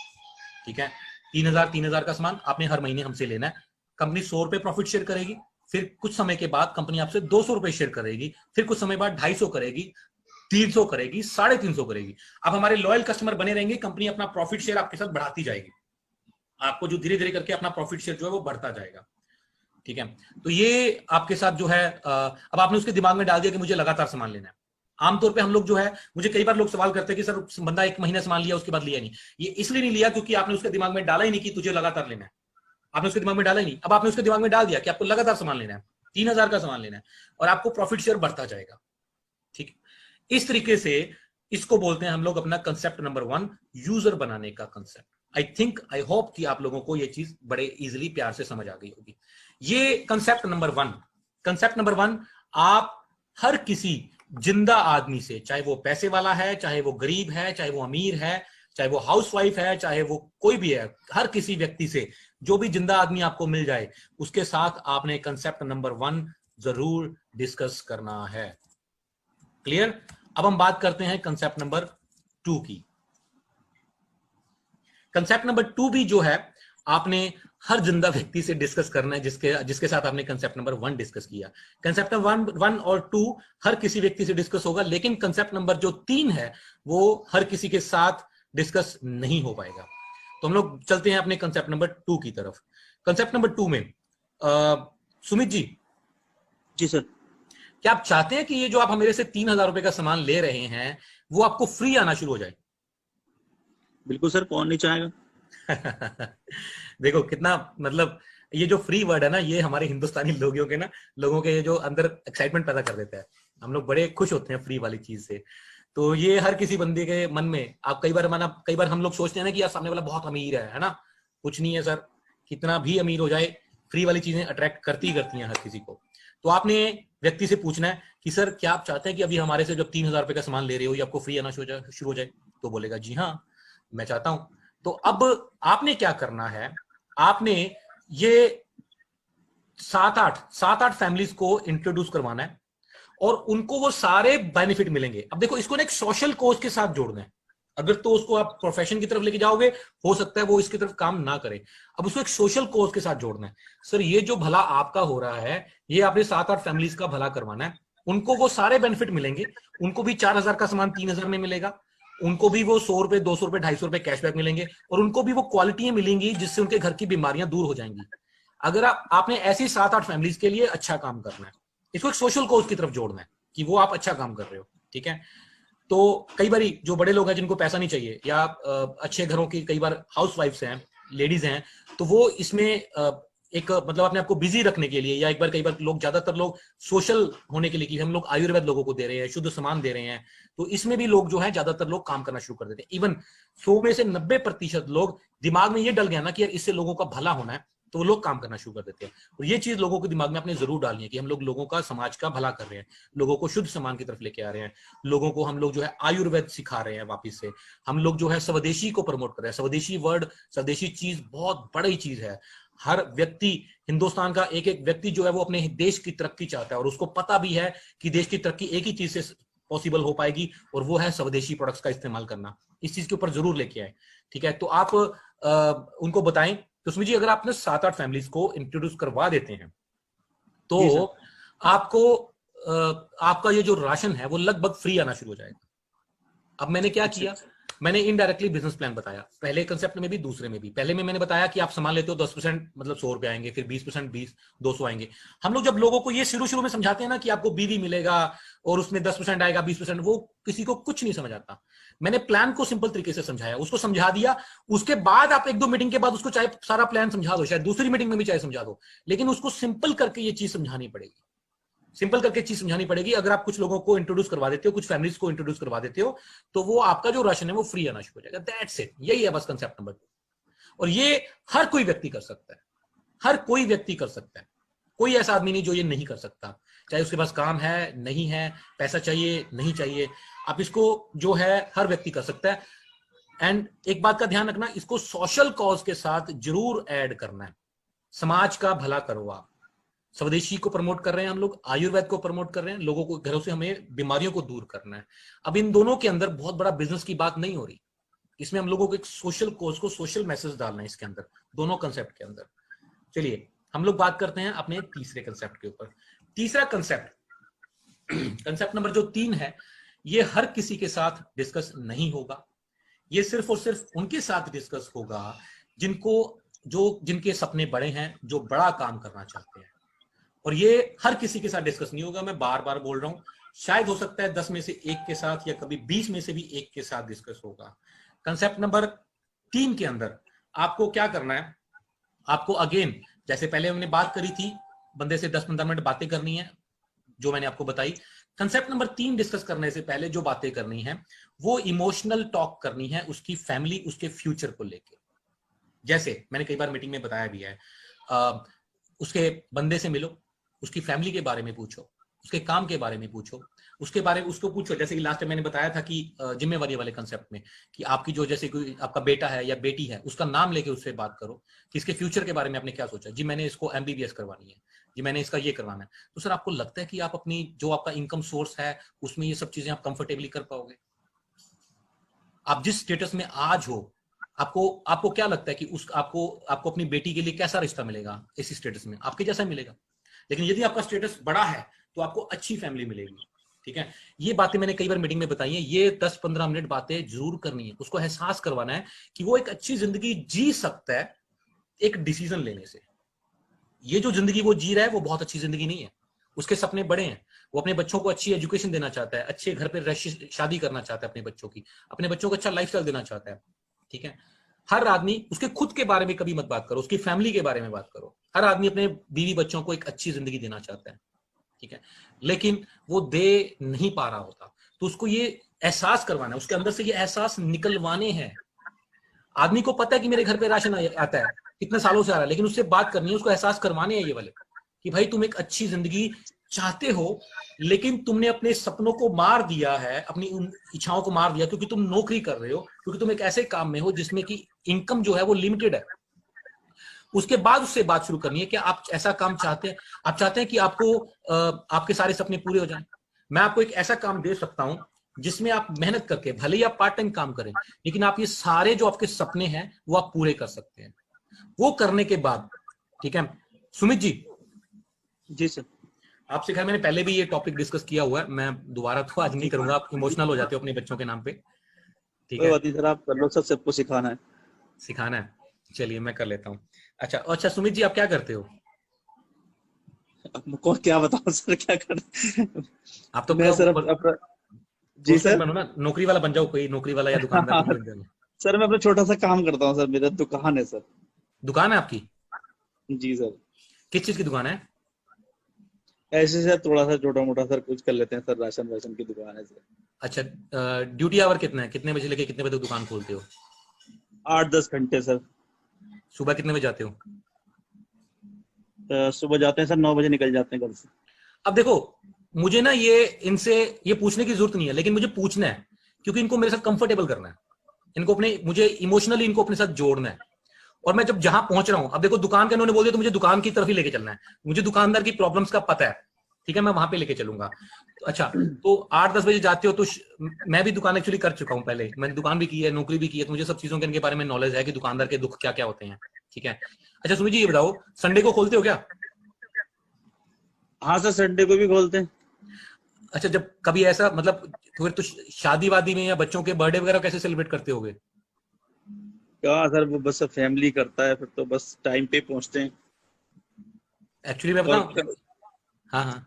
Speaker 1: ठीक है। 3,000 का सामान आपने हर महीने हमसे लेना है। कंपनी 100 रुपए प्रॉफिट शेयर करेगी, फिर कुछ समय के बाद कंपनी आपसे 200 रुपए शेयर करेगी, फिर कुछ समय बाद 250 करेगी, 300 करेगी, 350 करेगी। अब हमारे लॉयल कस्टमर बने रहेंगे, कंपनी अपना प्रॉफिट शेयर आपके साथ बढ़ाती जाएगी, आपको जो धीरे धीरे करके अपना प्रॉफिट शेयर जो है वो बढ़ता जाएगा। ठीक है। तो ये आपके साथ जो है, अब आपने उसके दिमाग में डाल दिया कि मुझे लगातार सामान लेना है। आमतौर पे हम लोग जो है, मुझे कई बार लोग सवाल करते हैं कि सर बंदा 1 महीना सामान लिया उसके बाद लिया नहीं। ये इसलिए नहीं लिया क्योंकि आपने उसके दिमाग में डाला ही नहीं कि तुझे लगातार लेना है। आपने उसके दिमाग में डाला ही नहीं। अब आपने उसके दिमाग में डाल दिया कि आपको लगातार सामान लेना है, 3,000 का सामान लेना है, और आपको प्रॉफिट शेयर बढ़ता जाएगा। ठीक है। इस तरीके से इसको बोलते हैं हम लोग अपना कंसेप्ट नंबर 1, यूजर बनाने का कंसेप्ट। आई होप कि आप लोगों को ये चीज बड़े इजीली प्यार से समझ आ गई होगी। ये कंसेप्ट नंबर 1। कंसेप्ट नंबर 1, आप हर किसी जिंदा आदमी से, चाहे वो पैसे वाला है, चाहे वो गरीब है, चाहे वो अमीर है, चाहे वो हाउसवाइफ है, चाहे वो कोई भी है, हर किसी व्यक्ति से, जो भी जिंदा आदमी आपको मिल जाए, उसके साथ आपने कंसेप्ट नंबर 1 जरूर डिस्कस करना है। क्लियर? अब हम बात करते हैं कंसेप्ट नंबर 2 की। कंसेप्ट नंबर 2 भी जो है आपने हर जिंदा व्यक्ति से डिस्कस करना है, जिसके साथ आपने कंसेप्ट नंबर 1 डिस्कस किया। कंसेप्ट नंबर 1 और 2 हर किसी व्यक्ति से डिस्कस होगा, लेकिन कंसेप्ट नंबर जो 3 है वो हर किसी के साथ डिस्कस नहीं हो पाएगा। तो हम लोग चलते हैं अपने कंसेप्ट नंबर 2 की तरफ। कंसेप्ट नंबर 2 में सुमित जी
Speaker 2: सर।
Speaker 1: क्या आप चाहते हैं कि ये जो आप मेरे से 3,000 रुपए का सामान ले रहे हैं वो आपको फ्री आना शुरू हो जाए?
Speaker 2: बिल्कुल सर, कौन नहीं चाहेगा।
Speaker 1: देखो कितना, मतलब ये जो फ्री वर्ड है ना, ये हमारे हिंदुस्तानी लोगों के जो अंदर एक्साइटमेंट पैदा कर देता है। हम लोग बड़े खुश होते हैं फ्री वाली चीज से। तो ये हर किसी बंदे के मन में, आप कई बार हम लोग सोचते हैं ना कि यार सामने वाला बहुत अमीर है ना। कुछ नहीं है सर, कितना भी अमीर हो जाए, फ्री वाली चीजें अट्रैक्ट करती हैं हर किसी को। तो आपने व्यक्ति से पूछना है कि सर क्या आप चाहते हैं कि अभी हमारे से जब 3,000 रुपए का सामान ले रहे हो ये आपको फ्री आना शुरू हो जाए? तो बोलेगा जी हाँ मैं चाहता हूं। तो अब आपने क्या करना है, आपने ये 7-8 फैमिलीज को इंट्रोड्यूस करवाना है और उनको वो सारे बेनिफिट मिलेंगे। अब देखो इसको ना एक सोशल कोज के साथ जोड़ना है। अगर तो उसको आप प्रोफेशन की तरफ लेके जाओगे, हो सकता है वो इसकी तरफ काम ना करे। अब उसको एक सोशल कोज के साथ जोड़ना है। सर ये जो भला आपका हो रहा है, ये आपने 7-8 फैमिलीज का भला करवाना है, उनको वो सारे बेनिफिट मिलेंगे। उनको भी 4,000 का सामान 3,000 में मिलेगा, उनको भी वो 100 रुपए 200 रुपए 250 रुपए कैशबैक मिलेंगे, और उनको भी वो क्वालिटियां मिलेंगी जिससे उनके घर की बीमारियां दूर हो जाएंगी। अगर आपने ऐसी 7-8 फैमिलीज के लिए अच्छा काम करना है, इसको एक सोशल कोज की तरफ जोड़ना है कि वो आप अच्छा काम कर रहे हो। ठीक है? तो कई बार जो बड़े लोग हैं जिनको पैसा नहीं चाहिए, या अच्छे घरों की कई बार हाउस वाइफ्स हैं, लेडीज हैं, तो वो इसमें एक मतलब अपने आपको बिजी रखने के लिए, या एक बार कई बार लोग, ज्यादातर लोग सोशल होने के लिए कि हम लोग आयुर्वेद लोगों को दे रहे हैं, शुद्ध सामान दे रहे हैं, तो इसमें भी लोग जो है ज्यादातर लोग काम करना शुरू कर देते हैं। इवन 100 में से 90% लोग दिमाग में ये डल गया ना कि यार इससे लोगों का भला होना है, तो वो लोग काम करना शुरू कर देते हैं। और ये चीज लोगों के दिमाग में अपने जरूर डालनी है कि हम लोग लोगों का, समाज का भला कर रहे हैं, लोगों को शुद्ध सामान की तरफ लेके आ रहे हैं, लोगों को हम लोग जो है आयुर्वेद सिखा रहे हैं वापिस से, हम लोग जो है स्वदेशी को प्रमोट कर रहे हैं। स्वदेशी वर्ड, स्वदेशी चीज बहुत बड़ी चीज है। हर व्यक्ति, हिंदुस्तान का एक एक व्यक्ति जो है वो अपने देश की तरक्की चाहता है, और उसको पता भी है कि देश की तरक्की एक ही चीज से पॉसिबल हो पाएगी, और वो है स्वदेशी प्रोडक्ट्स का इस्तेमाल करना। इस चीज के ऊपर जरूर लेके आए। ठीक है? तो आप उनको बताएं। तो सुमित जी अगर आपने 7-8 फैमिलीज को इंट्रोड्यूस करवा देते हैं तो आपको आपका ये जो राशन है वो लगभग फ्री आना शुरू हो जाएगा। अब मैंने क्या किया, मैंने इनडायरेक्टली बिजनेस प्लान बताया, पहले कंसेप्ट में भी दूसरे में भी। पहले में मैंने बताया कि आप सामान लेते हो 10% मतलब 100 रुपए आएंगे, फिर 20% 200 आएंगे। हम लोग जब लोगों को ये शुरू में समझाते हैं ना कि आपको बीवी मिलेगा और उसमें 10% आएगा 20%, वो किसी को कुछ नहीं समझ आता। मैंने प्लान को सिंपल तरीके से समझाया, उसको समझा दिया। उसके बाद आप 1-2 मीटिंग के बाद उसको चाहे सारा प्लान समझा दो, शायद दूसरी मीटिंग में भी चाहे समझा दो, लेकिन उसको सिंपल करके ये चीज समझानी पड़ेगी। सिंपल करके चीज समझानी पड़ेगी। अगर आप कुछ लोगों को इंट्रोड्यूस करवा देते हो, कुछ फैमिलीज को इंट्रोड्यूस करवा देते हो, तो वो आपका जो राशन है वो फ्री आना शुरू हो जाएगा। दैट्स इट, यही है बस कंसेप्ट नंबर 2। और ये हर कोई व्यक्ति कर सकता है, हर कोई व्यक्ति कर सकता है। कोई ऐसा आदमी नहीं जो ये नहीं कर सकता, चाहे उसके पास काम है नहीं है, पैसा चाहिए नहीं चाहिए, आप इसको जो है हर व्यक्ति कर सकता है। एंड एक बात का ध्यान रखना, इसको सोशल कॉज के साथ जरूर ऐड करना है। समाज का भला करो आप। स्वदेशी को प्रमोट कर रहे हैं हम लोग, आयुर्वेद को प्रमोट कर रहे हैं, लोगों को घरों से हमें बीमारियों को दूर करना है। अब इन दोनों के अंदर बहुत बड़ा बिजनेस की बात नहीं हो रही, इसमें हम लोगों को एक सोशल कोज को, सोशल मैसेज डालना है इसके अंदर, दोनों कंसेप्ट के अंदर। चलिए हम लोग बात करते हैं अपने तीसरे कंसेप्ट के ऊपर। तीसरा कंसेप्ट, कंसेप्ट नंबर जो 3 है, ये हर किसी के साथ डिस्कस नहीं होगा। ये सिर्फ और सिर्फ उनके साथ डिस्कस होगा जिनके सपने बड़े हैं, जो बड़ा काम करना चाहते हैं। और ये हर किसी के साथ डिस्कस नहीं होगा, मैं बार बार बोल रहा हूं। शायद हो सकता है 10 में से एक के साथ, या कभी 20 में से भी एक के साथ डिस्कस होगा। कंसेप्ट नंबर 3 के अंदर आपको क्या करना है, आपको अगेन जैसे पहले हमने बात करी थी, बंदे से 10-15 मिनट बातें करनी है जो मैंने आपको बताई। कंसेप्ट नंबर 3 डिस्कस करने से पहले जो बातें करनी है वो इमोशनल टॉक करनी है उसकी फैमिली, उसके फ्यूचर को लेके। जैसे मैंने कई बार मीटिंग में बताया भी है, उसके बंदे से मिलो, उसकी फैमिली के बारे में पूछो, उसके काम के बारे में पूछो, उसके बारे में उसको पूछो। जैसे कि लास्ट टाइम मैंने बताया था कि जिम्मेवारी वाले कंसेप्ट में, कि आपकी जो जैसे कोई आपका बेटा है या बेटी है, उसका नाम लेके उससे बात करो कि इसके फ्यूचर के बारे में आपने क्या सोचा। जी मैंने इसको एमबीबीएस करवानी है, जी मैंने इसका ये करवाना है। तो सर आपको लगता है कि आप अपनी जो आपका इनकम सोर्स है उसमें ये सब चीजें आप कंफर्टेबली कर पाओगे? आप जिस स्टेटस में आज हो, आपको आपको क्या लगता है कि उस आपको आपको अपनी बेटी के लिए कैसा रिश्ता मिलेगा इस स्टेटस में? आपके जैसा मिलेगा। लेकिन यदि आपका स्टेटस बड़ा है तो आपको अच्छी फैमिली मिलेगी। ठीक है, ये बातें मैंने कई बार मीटिंग में बताई हैं। ये 10-15 मिनट बातें जरूर करनी है, उसको एहसास करवाना है कि वो एक अच्छी जिंदगी जी सकता है एक डिसीजन लेने से। ये जो जिंदगी वो जी रहा है वो बहुत अच्छी जिंदगी नहीं है। उसके सपने बड़े हैं, वो अपने बच्चों को अच्छी एजुकेशन देना चाहता है, अच्छे घर पे शादी करना चाहता है अपने बच्चों की, अपने बच्चों को अच्छा लाइफस्टाइल देना चाहता है। ठीक है, हर आदमी उसके खुद के बारे में कभी मत बात करो, उसकी फैमिली के बारे में बात करो। हर आदमी अपने बीवी बच्चों को एक अच्छी जिंदगी देना चाहता है। ठीक है, लेकिन वो दे नहीं पा रहा होता, तो उसको ये एहसास करवाना है, उसके अंदर से ये एहसास निकलवाने हैं। आदमी को पता है कि मेरे घर पे राशन आता है, कितने सालों से आ रहा है, लेकिन उससे बात करनी है, उसको एहसास करवाने हैं ये वाले कि भाई तुम एक अच्छी जिंदगी चाहते हो, लेकिन तुमने अपने सपनों को मार दिया है, अपनी उन इच्छाओं को मार दिया क्योंकि तुम नौकरी कर रहे हो, क्योंकि तुम एक ऐसे काम में हो जिसमें कि इनकम जो है वो लिमिटेड है। उसके बाद उससे बात शुरू करनी है कि आप ऐसा काम चाहते हैं, आप चाहते हैं कि आपको आपके सारे सपने पूरे हो जाएं। मैं आपको एक ऐसा काम दे सकता हूं जिसमें आप मेहनत करके, भले ही आप पार्ट टाइम काम करें, लेकिन आप ये सारे जो आपके सपने हैं वो आप पूरे कर सकते हैं। वो करने के बाद, ठीक है सुमित जी?
Speaker 2: जी सर।
Speaker 1: आपसे खैर मैंने पहले भी ये टॉपिक डिस्कस किया हुआ है, मैं दोबारा तो आज नहीं करूंगा, आप इमोशनल हो जाते हो अपने बच्चों के नाम पे। ठीक
Speaker 2: कोई
Speaker 1: है,
Speaker 2: बात नहीं सर, आप कर लो सर, सबको सिखाना है।
Speaker 1: सिखाना है, चलिए मैं कर लेता हूँ। अच्छा सुमित जी, आप क्या करते हो?
Speaker 2: आपको क्या बताऊं सर, क्या कर
Speaker 1: आप तो
Speaker 2: मैं सर जी
Speaker 1: पोस्टमैन
Speaker 2: सर।
Speaker 1: बनो ना, नौकरी वाला बन जाओ, कोई नौकरी वाला या दुकानदार कुछ बन जाओ।
Speaker 2: सर मैं अपना छोटा सा काम करता हूँ सर, मेरा दुकान है सर।
Speaker 1: दुकान है आपकी?
Speaker 2: जी सर।
Speaker 1: किस चीज की दुकान है?
Speaker 2: ऐसे सर थोड़ा सा छोटा मोटा सर कुछ कर लेते हैं सर, राशन वाशन की दुकान है सर।
Speaker 1: अच्छा, ड्यूटी आवर कितना है, कितने बजे लेके कितने बजे तक दुकान खोलते हो?
Speaker 2: 8-10 घंटे सर।
Speaker 1: सुबह कितने बजे जाते हो?
Speaker 2: सुबह जाते हैं सर, 9 बजे निकल जाते हैं घर से।
Speaker 1: अब देखो, मुझे ना ये इनसे ये पूछने की जरूरत नहीं है, लेकिन मुझे पूछना है क्योंकि इनको मेरे साथ कंफर्टेबल करना है। इनको अपने, मुझे इमोशनली इनको अपने साथ जोड़ना है। और मैं जब जहां पहुंच रहा हूं, अब देखो दुकान का इन्होंने बोल दिया तो मुझे दुकान की तरफ ही लेके चलना है। मुझे दुकानदार की प्रॉब्लम्स का पता है, ठीक है, मैं वहां पे लेके चलूंगा। तो अच्छा, तो 8-10 बजे जाते हो तो मैं भी दुकान एक्चुअली कर चुका हूं, पहले मैंने दुकान भी की है, नौकरी भी की है, तो मुझे सब चीजों के इनके बारे में नॉलेज है कि दुकानदार के दुख क्या क्या होते हैं। ठीक है, अच्छा सुमित जी ये बताओ, संडे को खोलते हो क्या?
Speaker 2: हाँ सर, संडे को भी खोलते हैं।
Speaker 1: अच्छा, जब कभी ऐसा मतलब फिर तो शादी वादी में या बच्चों के बर्थडे वगैरह कैसे सेलिब्रेट करते होगे?
Speaker 2: क्या सर, वो बस फैमिली करता है, फिर तो बस टाइम पे पहुंचते हैं।
Speaker 1: एक्चुअली मैं
Speaker 2: और
Speaker 1: बताऊं, हाँ हाँ,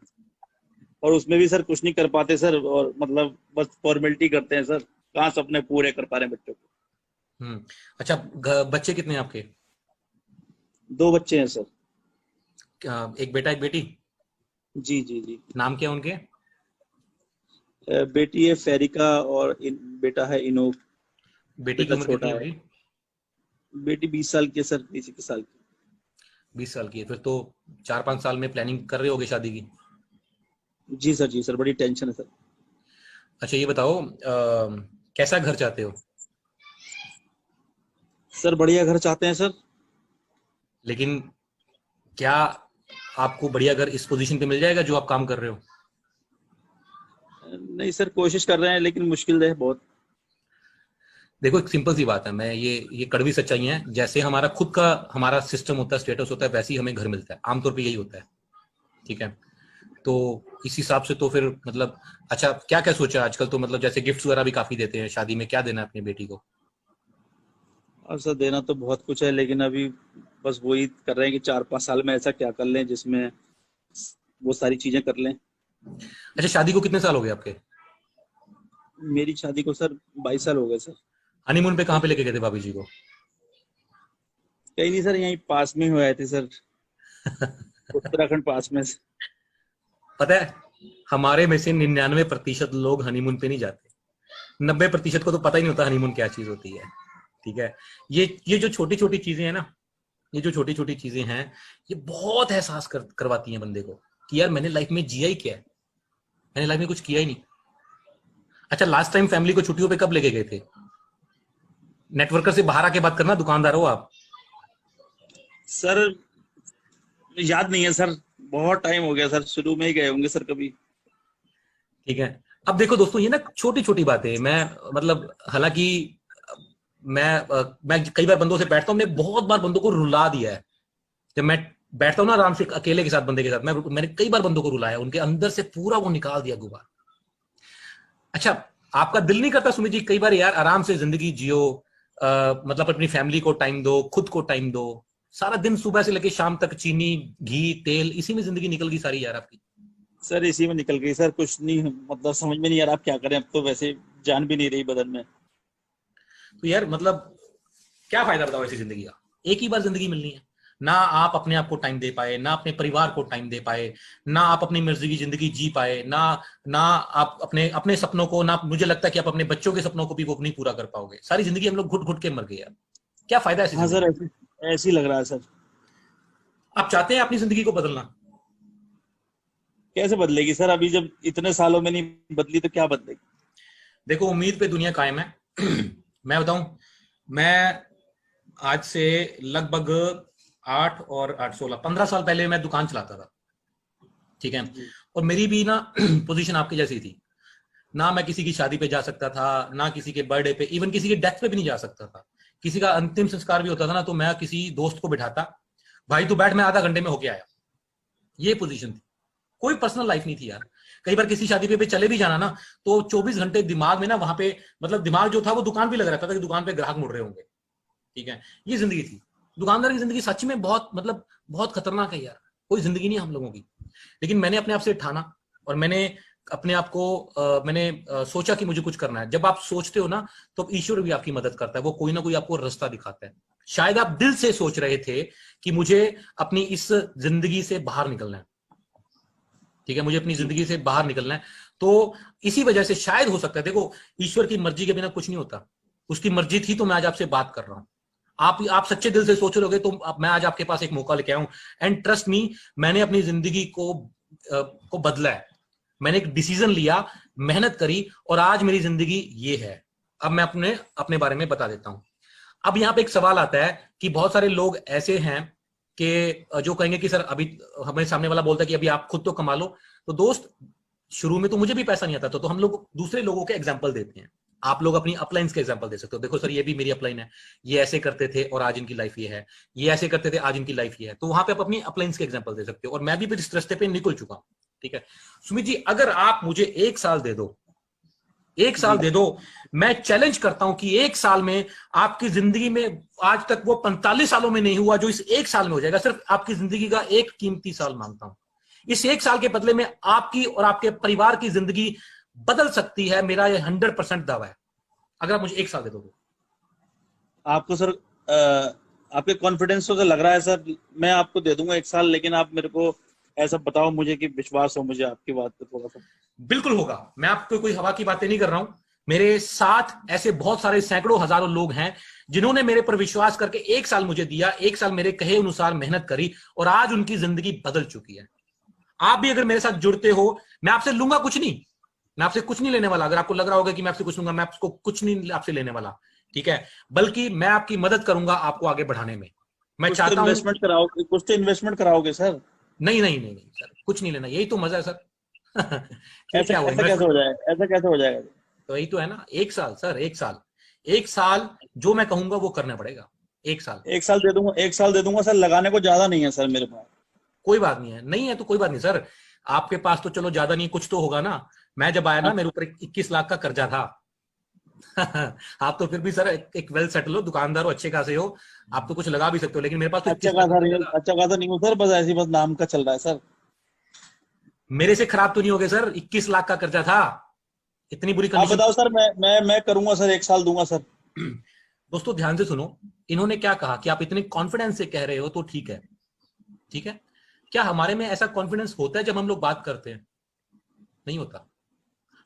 Speaker 2: और उसमें भी सर कुछ नहीं कर पाते सर, और मतलब बस फॉर्मेलिटी करते हैं सर, कहाँ सपने पूरे कर पा रहे हैं बच्चों को।
Speaker 1: अच्छा, बच्चे कितने हैं आपके?
Speaker 2: 2 बच्चे हैं सर।
Speaker 1: एक बेटा एक बेटी?
Speaker 2: जी जी जी।
Speaker 1: नाम क्या है उनके?
Speaker 2: बेटी है फेरिका, और बेटा है इनोक।
Speaker 1: बेटी की
Speaker 2: बेटा
Speaker 1: उम्र
Speaker 2: छोटा
Speaker 1: कितनी
Speaker 2: है।
Speaker 1: होगी?
Speaker 2: बेटी 20 साल की है सर, 20 साल की।
Speaker 1: 20 साल की है, फिर तो 4-5 साल में प्लानिंग कर रहे होगे शादी की।
Speaker 2: जी सर, जी सर, बड़ी टेंशन है सर।
Speaker 1: अच्छा ये बताओ, कैसा घर चाहते हो?
Speaker 2: सर बढ़िया घर चाहते हैं सर।
Speaker 1: लेकिन क्या आपको बढ़िया घर इस पोजीशन पे मिल जाएगा जो आप काम कर रहे हो?
Speaker 2: नहीं सर, कोशिश कर रहे हैं, लेकिन मुश्किल है बहुत।
Speaker 1: देखो एक सिंपल सी बात है, मैं ये कड़वी सच्चाई है, जैसे हमारा खुद का हमारा सिस्टम होता है, स्टेटस होता है, वैसे ही हमें घर मिलता है, आमतौर पे यही होता है। ठीक है, तो इस हिसाब से तो फिर मतलब, अच्छा क्या क्या सोचा आजकल, तो मतलब जैसे गिफ्ट्स वगैरह भी काफी देते हैं शादी में, क्या देना है अपनी बेटी को?
Speaker 2: और सर देना तो बहुत कुछ है, लेकिन अभी बस वही कर रहे हैं कि 4-5 साल में ऐसा क्या कर लें जिसमें वो सारी चीजें कर लें।
Speaker 1: अच्छा, शादी को कितने साल हो गए आपके?
Speaker 2: मेरी शादी को सर 22 साल हो गए सर।
Speaker 1: हनीमून पे कहाँ पे लेके गए थे भाभी जी को?
Speaker 2: कहीं नहीं सर, यहीं पास में ही हुए थे सर, उत्तराखंड पास में।
Speaker 1: पता है, हमारे में से 99% लोग हनीमून पे नहीं जाते, 90% को तो पता ही नहीं होता हनीमून क्या चीज होती है। ठीक है, ये जो छोटी छोटी चीजें हैं ना, ये जो छोटी छोटी चीजें हैं, ये बहुत एहसास करवाती हैं बंदे को कि यार मैंने लाइफ में जिया ही क्या है। मैंने लाइफ में कुछ किया ही नहीं। अच्छा, लास्ट टाइम फैमिली को छुट्टियों पे कब लेके गए थे? नेटवर्कर से बाहर आके बात करना, दुकानदार हो आप।
Speaker 2: सर याद नहीं है सर, बहुत टाइम हो गया सर, शुरू में ही गए होंगे सर कभी।
Speaker 1: ठीक है। अब देखो दोस्तों, ये ना छोटी छोटी बातें, मैं मतलब हालांकि मैं कई बार बंदों से बैठता हूँ, मैंने बहुत बार बंदों को रुला दिया है। जब मैं बैठता हूँ ना आराम से अकेले के साथ, बंदे के साथ, मैंने कई बार बंदों को रुलाया, उनके अंदर से पूरा वो निकाल दिया गुबार। अच्छा, आपका दिल नहीं करता सुमित जी कई बार यार आराम से जिंदगी जियो, मतलब अपनी फैमिली को टाइम दो, खुद को टाइम दो। सारा दिन सुबह से लेकर शाम तक चीनी घी तेल इसी में जिंदगी निकल गई सारी यार आपकी।
Speaker 2: सर इसी में निकल गई सर, कुछ नहीं मतलब समझ में नहीं आ रहा आप क्या करें, अब तो वैसे जान भी नहीं रही बदन में।
Speaker 1: तो यार मतलब क्या फायदा बताओ ऐसी जिंदगी का? एक ही बार जिंदगी मिलनी है। ना आप अपने आप को टाइम दे पाए, ना अपने परिवार को टाइम दे पाए, ना आप अपनी मर्जी की जिंदगी जी पाए, ना ना आप अपने अपने सपनों को, ना मुझे लगता है कि आप अपने बच्चों के सपनों को भी वो नहीं पूरा कर पाओगे। सारी जिंदगी हम लोग घुट घुट के मर गए यार। क्या फायदा ऐसी
Speaker 2: हाँ
Speaker 1: जिंदगी?
Speaker 2: सर, ऐसी ऐसे ही लग रहा है सर।
Speaker 1: आप चाहते हैं अपनी जिंदगी को बदलना?
Speaker 2: कैसे बदलेगी सर, अभी जब इतने सालों में नहीं बदली तो क्या बदलेगी।
Speaker 1: देखो, उम्मीद पे दुनिया कायम है। मैं बताऊं, मैं आज से लगभग 8 और 8 16 15 साल पहले मैं दुकान चलाता था। ठीक है।
Speaker 2: जी।
Speaker 1: और मेरी भी ना पोजीशन आपकी जैसी थी। ना मैं किसी की शादी पे जा सकता था, ना किसी के बर्थडे पे, इवन किसी के डेथ पे भी नहीं जा सकता था। किसी का अंतिम संस्कार भी होता था ना, तो मैं किसी दोस्त को बिठाता, भाई तू बैठ, मैं आधा घंटे में होके आया। ये पोजीशन थी। कोई पर्सनल लाइफ नहीं थी यार। कई बार किसी शादी पे चले भी जाना ना, तो 24 घंटे दिमाग में ना वहां पे, मतलब दिमाग जो था वो दुकान पे लग रहता था कि दुकान पे ग्राहक मुड़ रहे होंगे। ठीक है। ये जिंदगी थी। दुकानदार की जिंदगी सच में बहुत मतलब बहुत खतरनाक है यार। कोई जिंदगी नहीं हम लोगों की। लेकिन मैंने अपने आप से ठाना, और मैंने अपने आप को सोचा कि मुझे कुछ करना है। जब आप सोचते हो ना, तो ईश्वर भी आपकी मदद करता है, वो कोई ना कोई आपको रास्ता दिखाता है। शायद आप दिल से सोच रहे थे कि मुझे अपनी इस जिंदगी से बाहर निकलना है। ठीक है, मुझे अपनी
Speaker 2: जी।
Speaker 1: जिंदगी से बाहर निकलना है। तो इसी वजह से शायद हो सकता है, देखो ईश्वर की मर्जी के बिना कुछ नहीं होता। उसकी मर्जी थी तो मैं आज आपसे बात कर रहा हूं। आप सच्चे दिल से सोच रहोगे तो मैं आज आपके पास एक मौका लेके आऊं। एंड ट्रस्ट मी, मैंने अपनी जिंदगी को बदला है। मैंने एक डिसीजन लिया, मेहनत करी, और आज मेरी जिंदगी ये है। अब मैं अपने अपने बारे में बता देता हूं। अब यहाँ पे एक सवाल आता है कि बहुत सारे लोग ऐसे हैं कि जो कहेंगे कि सर अभी हमें सामने वाला बोलता है कि अभी आप खुद तो कमा लो। तो दोस्त, शुरू में तो मुझे भी पैसा नहीं आता था, तो हम लोग दूसरे लोगों के एग्जाम्पल देते हैं। आप लोग अपनी अपलाइंस के एग्जाम्पल दे सकते हो। देखो सर, ये भी मेरी अपलाइन है, ये ऐसे करते थे और आज इनकी लाइफ ये है, ये ऐसे करते थे आज इनकी लाइफ ये है। तो वहां पे आप अपनी अपलाइंस के एग्जाम्पल दे सकते हो, और मैं भी फिर इस रास्ते पे निकल चुका हूं। ठीक है। सुमित जी, अगर आप मुझे 1 साल दे दो, 1 साल
Speaker 2: जी।
Speaker 1: दे दो, मैं चैलेंज करता हूं कि 1 साल में आपकी जिंदगी में आज तक वो 45 सालों में नहीं हुआ जो इस 1 साल में हो जाएगा। सिर्फ आपकी जिंदगी का एक कीमती साल मांगता हूं। इस 1 साल के बदले में आपकी और आपके परिवार की जिंदगी बदल सकती है, मेरा ये 100% दावा है। अगर आप मुझे 1 साल दे दोगे।
Speaker 2: आपको सर आपके कॉन्फिडेंस तो लग रहा है सर, मैं आपको दे दूंगा 1 साल, लेकिन आप मेरे को ऐसा बताओ मुझे कि विश्वास हो मुझे आपकी बात पे थोड़ा सा।
Speaker 1: बिल्कुल होगा। मैं आपको कोई हवा की बातें नहीं कर रहा हूं। मेरे साथ ऐसे बहुत सारे सैकड़ों हजारों लोग हैं जिन्होंने मेरे पर विश्वास करके 1 साल मुझे दिया, 1 साल मेरे कहे अनुसार मेहनत करी, और आज उनकी जिंदगी बदल चुकी है। आप भी अगर मेरे साथ जुड़ते हो, मैं आपसे लूंगा कुछ नहीं, मैं आपसे कुछ नहीं लेने वाला। अगर आपको लग रहा होगा कि मैं आपसे कुछ लूंगा, मैं आपको कुछ नहीं आपसे लेने वाला। ठीक है। बल्कि मैं आपकी मदद करूंगा आपको आगे बढ़ाने में। मैं
Speaker 2: कुछ तो
Speaker 1: चाहता हूं।
Speaker 2: इन्वेस्टमेंट कराओगे, कुछ तो इन्वेस्टमेंट कराओगे सर।
Speaker 1: नहीं नहीं नहीं नहीं सर, कुछ नहीं लेना, यही तो मजा है सर। फिर
Speaker 2: ऐसा
Speaker 1: क्या हुआ
Speaker 2: ऐसा कैसे
Speaker 1: इन्वेस्टमेंट?
Speaker 2: हो जाएगा, ऐसा कैसे हो जाएगा।
Speaker 1: तो यही तो है ना, 1 साल सर, 1 साल। 1 साल जो मैं कहूंगा वो करना पड़ेगा। 1 साल।
Speaker 2: 1 साल दे दूंगा, 1 साल दे दूंगा सर, लगाने को ज्यादा नहीं है सर मेरे पास।
Speaker 1: कोई बात नहीं है, नहीं है तो कोई बात नहीं सर। आपके पास तो चलो ज्यादा नहीं, कुछ तो होगा ना। मैं जब आया ना, मेरे ऊपर 21 लाख का कर्जा था। आप तो फिर भी सर एक वेल सेटल हो, दुकानदार हो, अच्छे खासे हो, आप तो कुछ लगा भी सकते हो। लेकिन मेरे पास तो 21 लाख का कर्जा था।
Speaker 2: अच्छा खासा नहीं हूँ सर, बस ऐसी बस नाम का चल रहा है सर।
Speaker 1: मेरे से खराब तो नहीं हो गए सर, 21 लाख का कर्जा था। इतनी बुरी
Speaker 2: आप
Speaker 1: कंडीशन।
Speaker 2: बताओ सर, मैं करूंगा सर, 1 साल दूंगा सर।
Speaker 1: दोस्तों ध्यान से सुनो, इन्होंने क्या कहा कि आप इतने कॉन्फिडेंस से कह रहे हो तो ठीक है। ठीक है। क्या हमारे में ऐसा कॉन्फिडेंस होता है जब हम लोग बात करते हैं? नहीं होता।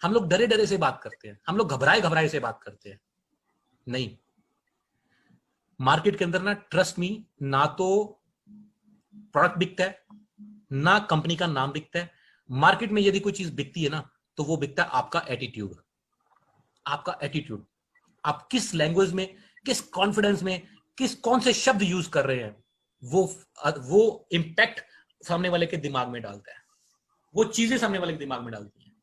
Speaker 1: हम लोग डरे डरे से बात करते हैं, हम लोग घबराए घबराए से बात करते हैं। नहीं। मार्केट के अंदर ना, ट्रस्ट मी, ना तो प्रोडक्ट बिकता है, ना कंपनी का नाम बिकता है। मार्केट में यदि कोई चीज बिकती है ना, तो वो बिकता है आपका एटीट्यूड। आपका एटीट्यूड, आप किस लैंग्वेज में, किस कॉन्फिडेंस में, कौन से शब्द यूज कर रहे हैं, वो इंपैक्ट सामने वाले के दिमाग में डालता है, वो चीजें सामने वाले के दिमाग में डालती हैं।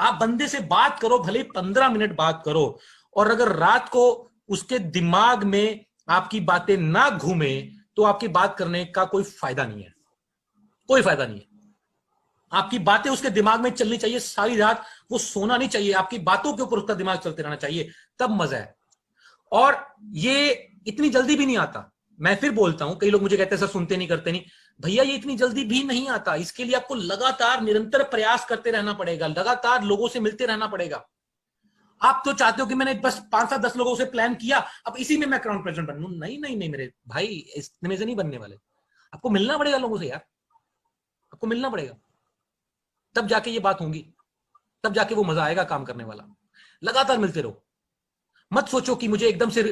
Speaker 1: आप बंदे से बात करो, भले 15 मिनट बात करो, और अगर रात को उसके दिमाग में आपकी बातें ना घूमे तो आपकी बात करने का कोई फायदा नहीं है, कोई फायदा नहीं है। आपकी बातें उसके दिमाग में चलनी चाहिए सारी रात, वो सोना नहीं चाहिए, आपकी बातों के ऊपर उसका दिमाग चलते रहना चाहिए, तब मजा है। और ये इतनी जल्दी भी नहीं आता। मैं फिर बोलता हूं, कई लोग मुझे कहते हैं सर सुनते नहीं करते नहीं, भैया ये इतनी जल्दी भी नहीं आता। इसके लिए आपको लगातार निरंतर प्रयास करते रहना पड़ेगा, लगातार लोगों से मिलते रहना पड़ेगा। आप तो चाहते हो कि मैंने बस 5-7-10 लोगों से प्लान किया, अब इसी में मैं क्राउन प्रेसिडेंट बनूं। नहीं नहीं नहीं मेरे भाई, इसमें से नहीं बनने वाले। आपको मिलना पड़ेगा लोगों से यार, आपको मिलना पड़ेगा, तब जाके ये बात होंगी, तब जाके वो मजा आएगा काम करने वाला। लगातार मिलते रहो, मत सोचो कि मुझे एकदम से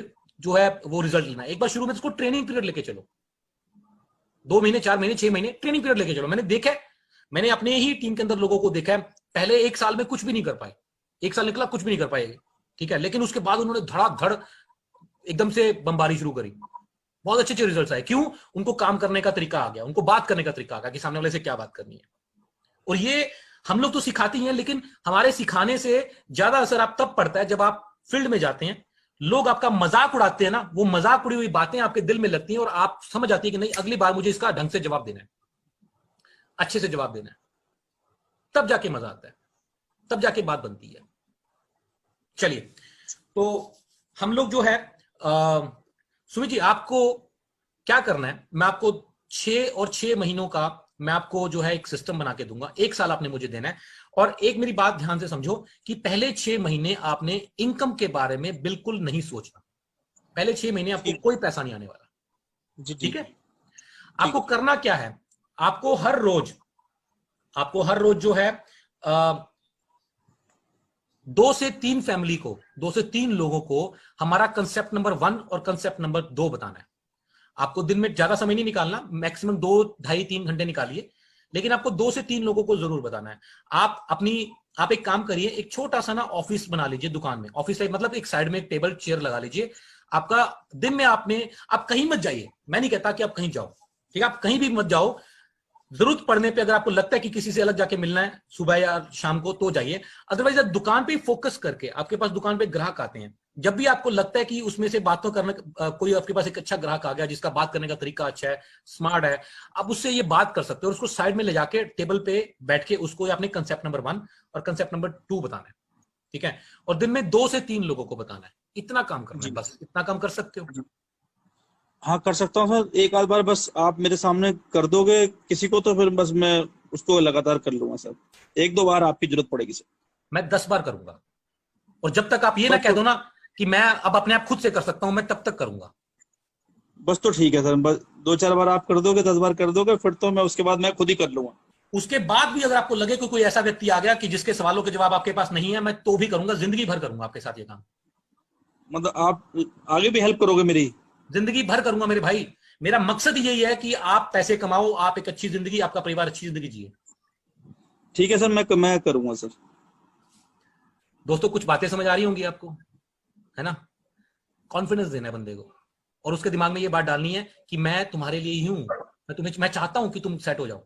Speaker 1: जो है वो रिजल्ट लेना है। एक बार शुरू में इसको ट्रेनिंग पीरियड लेके चलो, 2 महीने, 4 महीने, 6 महीने ट्रेनिंग पीरियड लेके चलो। मैंने देखा है, मैंने अपने ही टीम के अंदर लोगों को देखा है, पहले 1 साल में कुछ भी नहीं कर पाए, 1 साल निकला कुछ भी नहीं कर पाए, ठीक है, लेकिन उसके बाद उन्होंने धड़ाधड़ एकदम से बमबारी शुरू करी, बहुत अच्छे अच्छे रिजल्ट्स आए। क्यों? उनको काम करने का तरीका आ गया, उनको बात करने का तरीका आ गया कि सामने वाले से क्या बात करनी है। और ये हम लोग तो सिखाते ही हैं, लेकिन हमारे सिखाने से ज्यादा असर आप तब पड़ता है जब आप फील्ड में जाते हैं, लोग आपका मजाक उड़ाते हैं ना, वो मजाक उड़ी हुई बातें आपके दिल में लगती हैं और आप समझ आती है कि नहीं, अगली बार मुझे इसका ढंग से जवाब देना है, अच्छे से जवाब देना है, तब जाके मजा आता है, तब जाके बात बनती है। चलिए, तो हम लोग जो है सुमित जी, आपको क्या करना है, मैं आपको 6 और 6 महीनों का मैं आपको जो है एक सिस्टम बना के दूंगा। 1 साल आपने मुझे देना है, और एक मेरी बात ध्यान से समझो कि पहले 6 महीने आपने इनकम के बारे में बिल्कुल नहीं सोचना। पहले 6 महीने आपको कोई पैसा नहीं आने वाला, ठीक है? आपको करना क्या है, आपको हर रोज जो है 2 से 3 फैमिली को, 2 से 3 लोगों को हमारा कंसेप्ट नंबर 1 और कंसेप्ट नंबर 2 बताना है। आपको दिन में ज्यादा समय नहीं निकालना, मैक्सिमम 2, 2.5-3 घंटे निकालिए, लेकिन आपको 2 से 3 लोगों को जरूर बताना है। आप एक काम करिए, एक छोटा सा ना ऑफिस बना लीजिए, दुकान में ऑफिस टाइप, मतलब एक साइड में एक टेबल चेयर लगा लीजिए। आपका दिन में आप कहीं मत जाइए, मैं नहीं कहता कि आप कहीं जाओ, ठीक है, आप कहीं भी मत जाओ। जरूरत पड़ने पे अगर आपको लगता है कि किसी से अलग जाके मिलना है सुबह या शाम को, तो जाइए। अदरवाइज आप दुकान पे फोकस करके, आपके पास दुकान पे ग्राहक आते हैं, जब भी आपको लगता है कि उसमें से बातों करने कोई आपके पास एक अच्छा ग्राहक आ गया जिसका बात करने का तरीका अच्छा है, स्मार्ट है, आप उससे ये बात कर सकते हो और उसको साइड में ले जाके टेबल पे बैठ के उसको आपने कंसेप्ट नंबर 1 और कंसेप्ट नंबर 2 बताना है, ठीक है, और दिन में 2 से 3 लोगों को बताना है। इतना काम करना है, बस इतना काम कर सकते हो।
Speaker 2: हाँ कर सकता हूँ सर, एक आध बार बस आप मेरे सामने कर दोगे किसी को तो फिर बस मैं उसको लगातार कर लूंगा सर। 1-2 बार आपकी जरूरत पड़ेगी सर।
Speaker 1: मैं 10 बार करूंगा, और जब तक आप ये ना कह दो ना कि मैं अब अपने आप खुद से कर सकता हूं, मैं तब तक करूंगा।
Speaker 2: बस तो ठीक है सर, बस 2-4 बार आप कर दोगे, 10 बार कर दोगे, फिर तो मैं उसके बाद मैं खुद ही कर लूंगा।
Speaker 1: उसके बाद भी अगर आपको लगे कि कोई ऐसा व्यक्ति आ गया कि जिसके सवालों के जवाब आपके पास नहीं है, मैं तो भी करूंगा, जिंदगी भर करूंगा आपके साथ ये काम।
Speaker 2: मतलब आप आगे भी हेल्प करोगे मेरी?
Speaker 1: जिंदगी भर करूंगा मेरे भाई। मेरा मकसद यही है कि आप पैसे कमाओ, आप एक अच्छी जिंदगी, आपका परिवार अच्छी जिंदगी जिए।
Speaker 2: ठीक है सर, मैं करूंगा सर।
Speaker 1: दोस्तों, कुछ बातें समझ आ रही होंगी आपको, है ना? कॉन्फिडेंस देना है बंदे को, और उसके दिमाग में ये बात डालनी है कि मैं तुम्हारे लिए ही हूं, मैं चाहता हूं कि तुम सेट हो जाओ।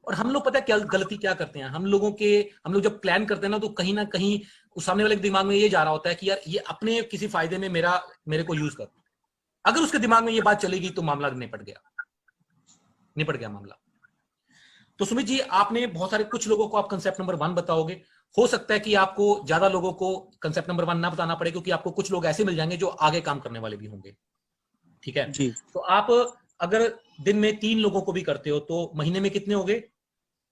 Speaker 1: और हम लोग पता है क्या गलती क्या करते हैं, हम लोग जब प्लान करते हैं ना, तो कहीं ना कहीं उस सामने वाले के दिमाग में ये जा रहा होता है कि यार ये अपने किसी फायदे में मेरे को यूज कर। अगर उसके दिमाग में ये बात चलेगी तो मामला निपट गया मामला। तो सुमित जी, आपने बहुत सारे, कुछ लोगों को आप कंसेप्ट नंबर 1 बताओगे, हो सकता है कि आपको ज्यादा लोगों को कंसेप्ट नंबर 1 ना बताना पड़े, क्योंकि आपको कुछ लोग ऐसे मिल जाएंगे जो आगे काम करने वाले भी होंगे, ठीक है
Speaker 2: जी।
Speaker 1: तो आप अगर दिन में 3 लोगों को भी करते हो तो महीने में कितने हो गए?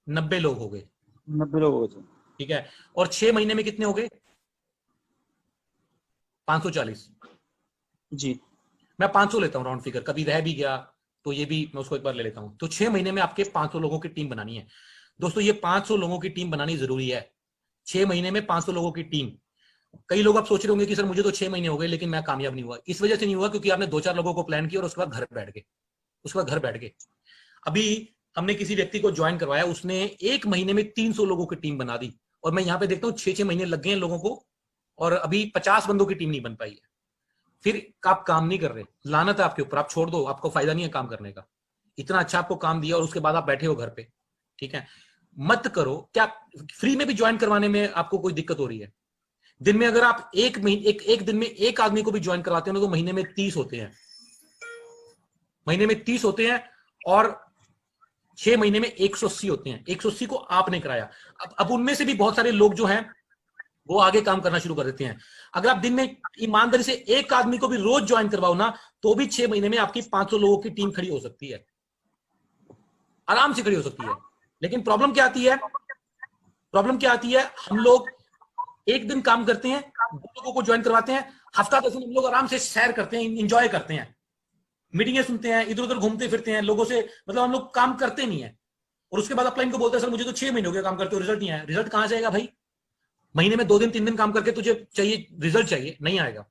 Speaker 1: 90 लोग हो गए,
Speaker 2: 90 लोग हो गए,
Speaker 1: ठीक है, और 6 महीने में कितने हो गए? 540।
Speaker 2: जी।
Speaker 1: मैं 500 लेता हूं राउंड फिगर, कभी रह भी गया तो ये भी मैं उसको एक बार ले लेता हूं। तो 6 महीने में आपके 500 लोगों की टीम बनानी है। दोस्तों, ये 500 लोगों की टीम बनानी जरूरी है। 6 महीने में 500 लोगों की टीम। कई लोग आप सोच रहे होंगे कि सर मुझे तो 6 महीने हो गए लेकिन मैं कामयाब नहीं हुआ। इस वजह से नहीं हुआ क्योंकि आपने 2-4 लोगों को प्लान किया और उसके बाद घर बैठ गए। अभी हमने किसी व्यक्ति को ज्वाइन करवाया, उसने 1 महीने में 300 लोगों की टीम बना दी, और मैं यहाँ पे देखता हूँ 6-6 महीने लग गए हैं लोगों को और अभी 50 बंदों की टीम नहीं बन पाई है। फिर आप काम नहीं कर रहे, लानत है आपके ऊपर, आप छोड़ दो, आपको फायदा नहीं है काम करने का। इतना अच्छा आपको काम दिया और उसके बाद आप बैठे हो घर पे, ठीक है, मत करो। क्या फ्री में भी ज्वाइन करवाने में आपको कोई दिक्कत हो रही है? दिन में अगर आप एक दिन में एक आदमी को भी ज्वाइन करवाते हो ना, तो महीने में 30 होते हैं, महीने में 30 होते हैं, और 6 महीने में 180 होते हैं। 180 को आपने कराया। अब उनमें से भी बहुत सारे लोग जो हैं वो आगे काम करना शुरू कर देते हैं। अगर आप दिन में ईमानदारी से एक आदमी को भी रोज ज्वाइन करवाओ ना, तो भी 6 महीने में आपकी 500 लोगों की टीम खड़ी हो सकती है, आराम से खड़ी हो सकती है। लेकिन प्रॉब्लम क्या आती है? प्रॉब्लम क्या आती है? हम लोग एक दिन काम करते हैं, 2 लोगों को ज्वाइन करवाते हैं, हफ्ता 10 दिन हम लोग आराम से सैर करते हैं, इंजॉय करते हैं, मीटिंगें सुनते हैं, इधर उधर घूमते फिरते हैं लोगों से, मतलब हम लोग काम करते नहीं है। और उसके बाद अपलाइन को बोलते हैं सर मुझे तो 6 महीने हो गए काम करते हो, रिजल्ट नहीं आया। रिजल्ट कहां से आएगा भाई? महीने में 2 दिन 3 दिन काम करके तुझे चाहिए रिजल्ट, चाहिए, नहीं आएगा।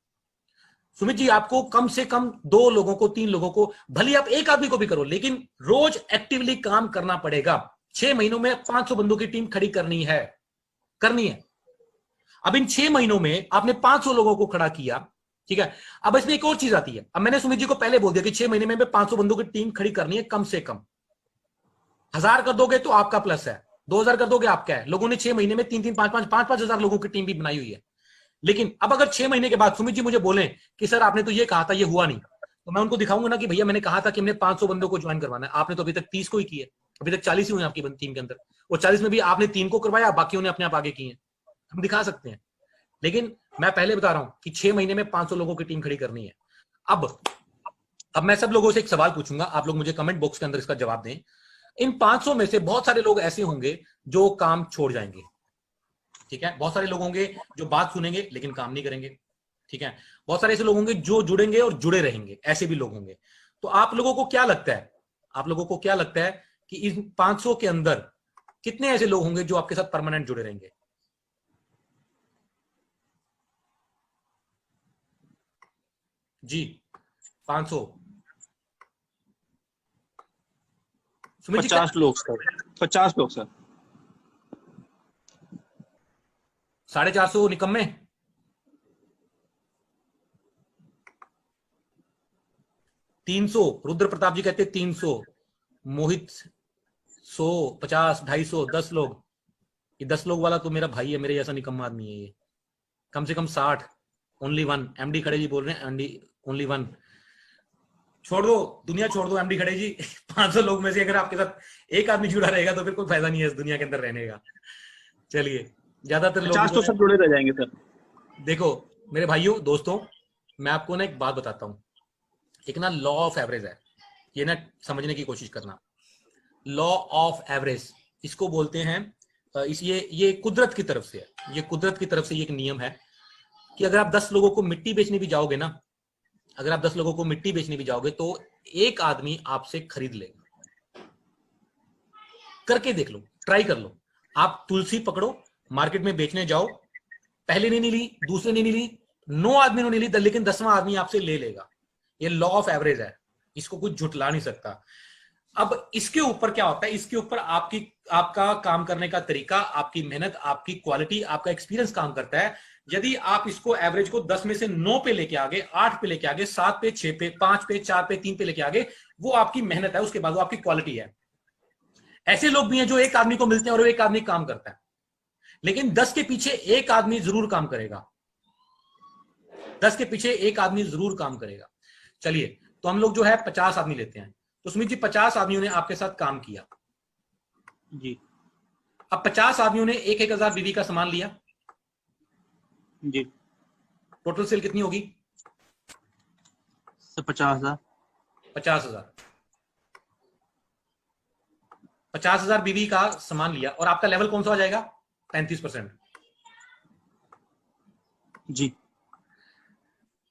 Speaker 1: सुमित जी, आपको कम से कम 2 लोगों को, 3 लोगों को, भले आप एक आदमी को भी करो, लेकिन रोज एक्टिवली काम करना पड़ेगा। 6 महीनों में 500 बंदों की टीम खड़ी करनी है, करनी है। अब इन 6 महीनों में आपने 500 लोगों को खड़ा किया, ठीक है। अब इसमें एक और चीज आती है। अब मैंने सुमित जी को पहले बोल दिया कि 6 महीने में 500 बंदों की टीम खड़ी करनी है कम से कम। 1000 कर दोगे तो आपका प्लस है, 2000 कर दोगे आपका है। लोगों ने 6 महीने में 3-3, 5-5, 5-5 हजार लोगों की टीम भी बनाई हुई है। लेकिन अब अगर 6 महीने के बाद सुमित जी मुझे बोले कि सर आपने तो ये कहा था, ये हुआ नहीं, तो मैं उनको दिखाऊंगा ना कि भैया मैंने कहा था कि हमने 500 बंदों को ज्वाइन करवाना है, आपने तो अभी तक 30 को ही किए, अभी तक 40 ही हुए आपकी टीम के अंदर, और 40 में भी आपने 3 को करवाया, बाकियों ने अपने आप आगे किए हैं। हम दिखा सकते हैं। लेकिन मैं पहले बता रहा हूं कि 6 महीने में 500 लोगों की टीम खड़ी करनी है। अब मैं सब लोगों से एक सवाल पूछूंगा, आप लोग मुझे कमेंट बॉक्स के अंदर इसका जवाब दें। इन 500 में से बहुत सारे लोग ऐसे होंगे जो काम छोड़ जाएंगे, ठीक है। बहुत सारे लोग होंगे जो बात सुनेंगे लेकिन काम नहीं करेंगे, ठीक है। बहुत सारे ऐसे लोग होंगे जो जुड़ेंगे और जुड़े रहेंगे, ऐसे भी लोग होंगे। तो आप लोगों को क्या लगता है, आप लोगों को क्या लगता है कि इन 500 के अंदर कितने ऐसे लोग होंगे जो आपके साथ परमानेंट जुड़े रहेंगे? जी, 500। सुमित जी
Speaker 2: 50 लोग सर, 50 लोग सर।
Speaker 1: 450 निकम्मे। 300, रुद्र प्रताप जी कहते 300, मोहित 100, 50, 250, 10 लोग। ये 10 लोग वाला तो मेरा भाई है, मेरे जैसा निकम्मा आदमी है ये। कम से कम 60, ओनली वन। एमडी खड़े जी बोल रहे हैं, एमडी ओनली वन। छोड़ दो, दुनिया छोड़ दो एमडी खड़े जी। 500 लोग में से अगर आपके साथ एक आदमी जुड़ा रहेगा तो फिर कोई फायदा नहीं है इस दुनिया के अंदर रहने का। चलिए, ज्यादातर लोग
Speaker 2: 50 तो सब जुड़े रह जाएंगे सर।
Speaker 1: देखो मेरे भाइयों दोस्तों, मैं आपको ना एक बात बताता हूं। एक ना लॉ ऑफ एवरेज है, ये ना समझने की कोशिश करना। लॉ ऑफ एवरेज इसको बोलते हैं। इस ये कुदरत की तरफ से है, ये कुदरत की तरफ से ये एक नियम है कि अगर आप 10 लोगों को मिट्टी बेचने भी जाओगे ना, अगर आप 10 लोगों को मिट्टी बेचने भी जाओगे तो एक आदमी आपसे खरीद लेगा। करके देख लो, ट्राई कर लो। आप तुलसी पकड़ो, मार्केट में बेचने जाओ, पहले ने नहीं ली, दूसरे ने नहीं ली, 9 आदमी ने ली, लेकिन 10वां आदमी आपसे ले लेगा। ये लॉ ऑफ एवरेज है, इसको कुछ झुटला नहीं सकता। अब इसके ऊपर क्या होता है, इसके ऊपर आपका काम करने का तरीका, आपकी मेहनत, आपकी क्वालिटी, आपका एक्सपीरियंस काम करता है। यदि आप इसको एवरेज को 10 में से 9 पे लेके आगे, 8 पे लेके आगे, 7 पे, 6 पे, 5 पे, 4 पे, 3 पे लेके आगे, वो आपकी मेहनत है, उसके बाद वो आपकी क्वालिटी है। ऐसे लोग भी हैं जो एक आदमी को मिलते हैं और एक आदमी काम करता है, लेकिन 10 के पीछे एक आदमी जरूर काम करेगा, 10 के पीछे एक आदमी जरूर काम करेगा। चलिए, तो हम लोग जो है 50 आदमी लेते हैं। तो सुमित जी 50 आदमियों ने आपके साथ काम किया
Speaker 2: जी।
Speaker 1: अब 50 आदमियों ने 1,000 बीवी का सामान लिया
Speaker 2: जी।
Speaker 1: टोटल सेल कितनी होगी?
Speaker 2: सर 50,000।
Speaker 1: 50,000। 50,000 बीवी का सामान लिया और आपका लेवल कौन सा हो जाएगा? 35%।
Speaker 2: जी।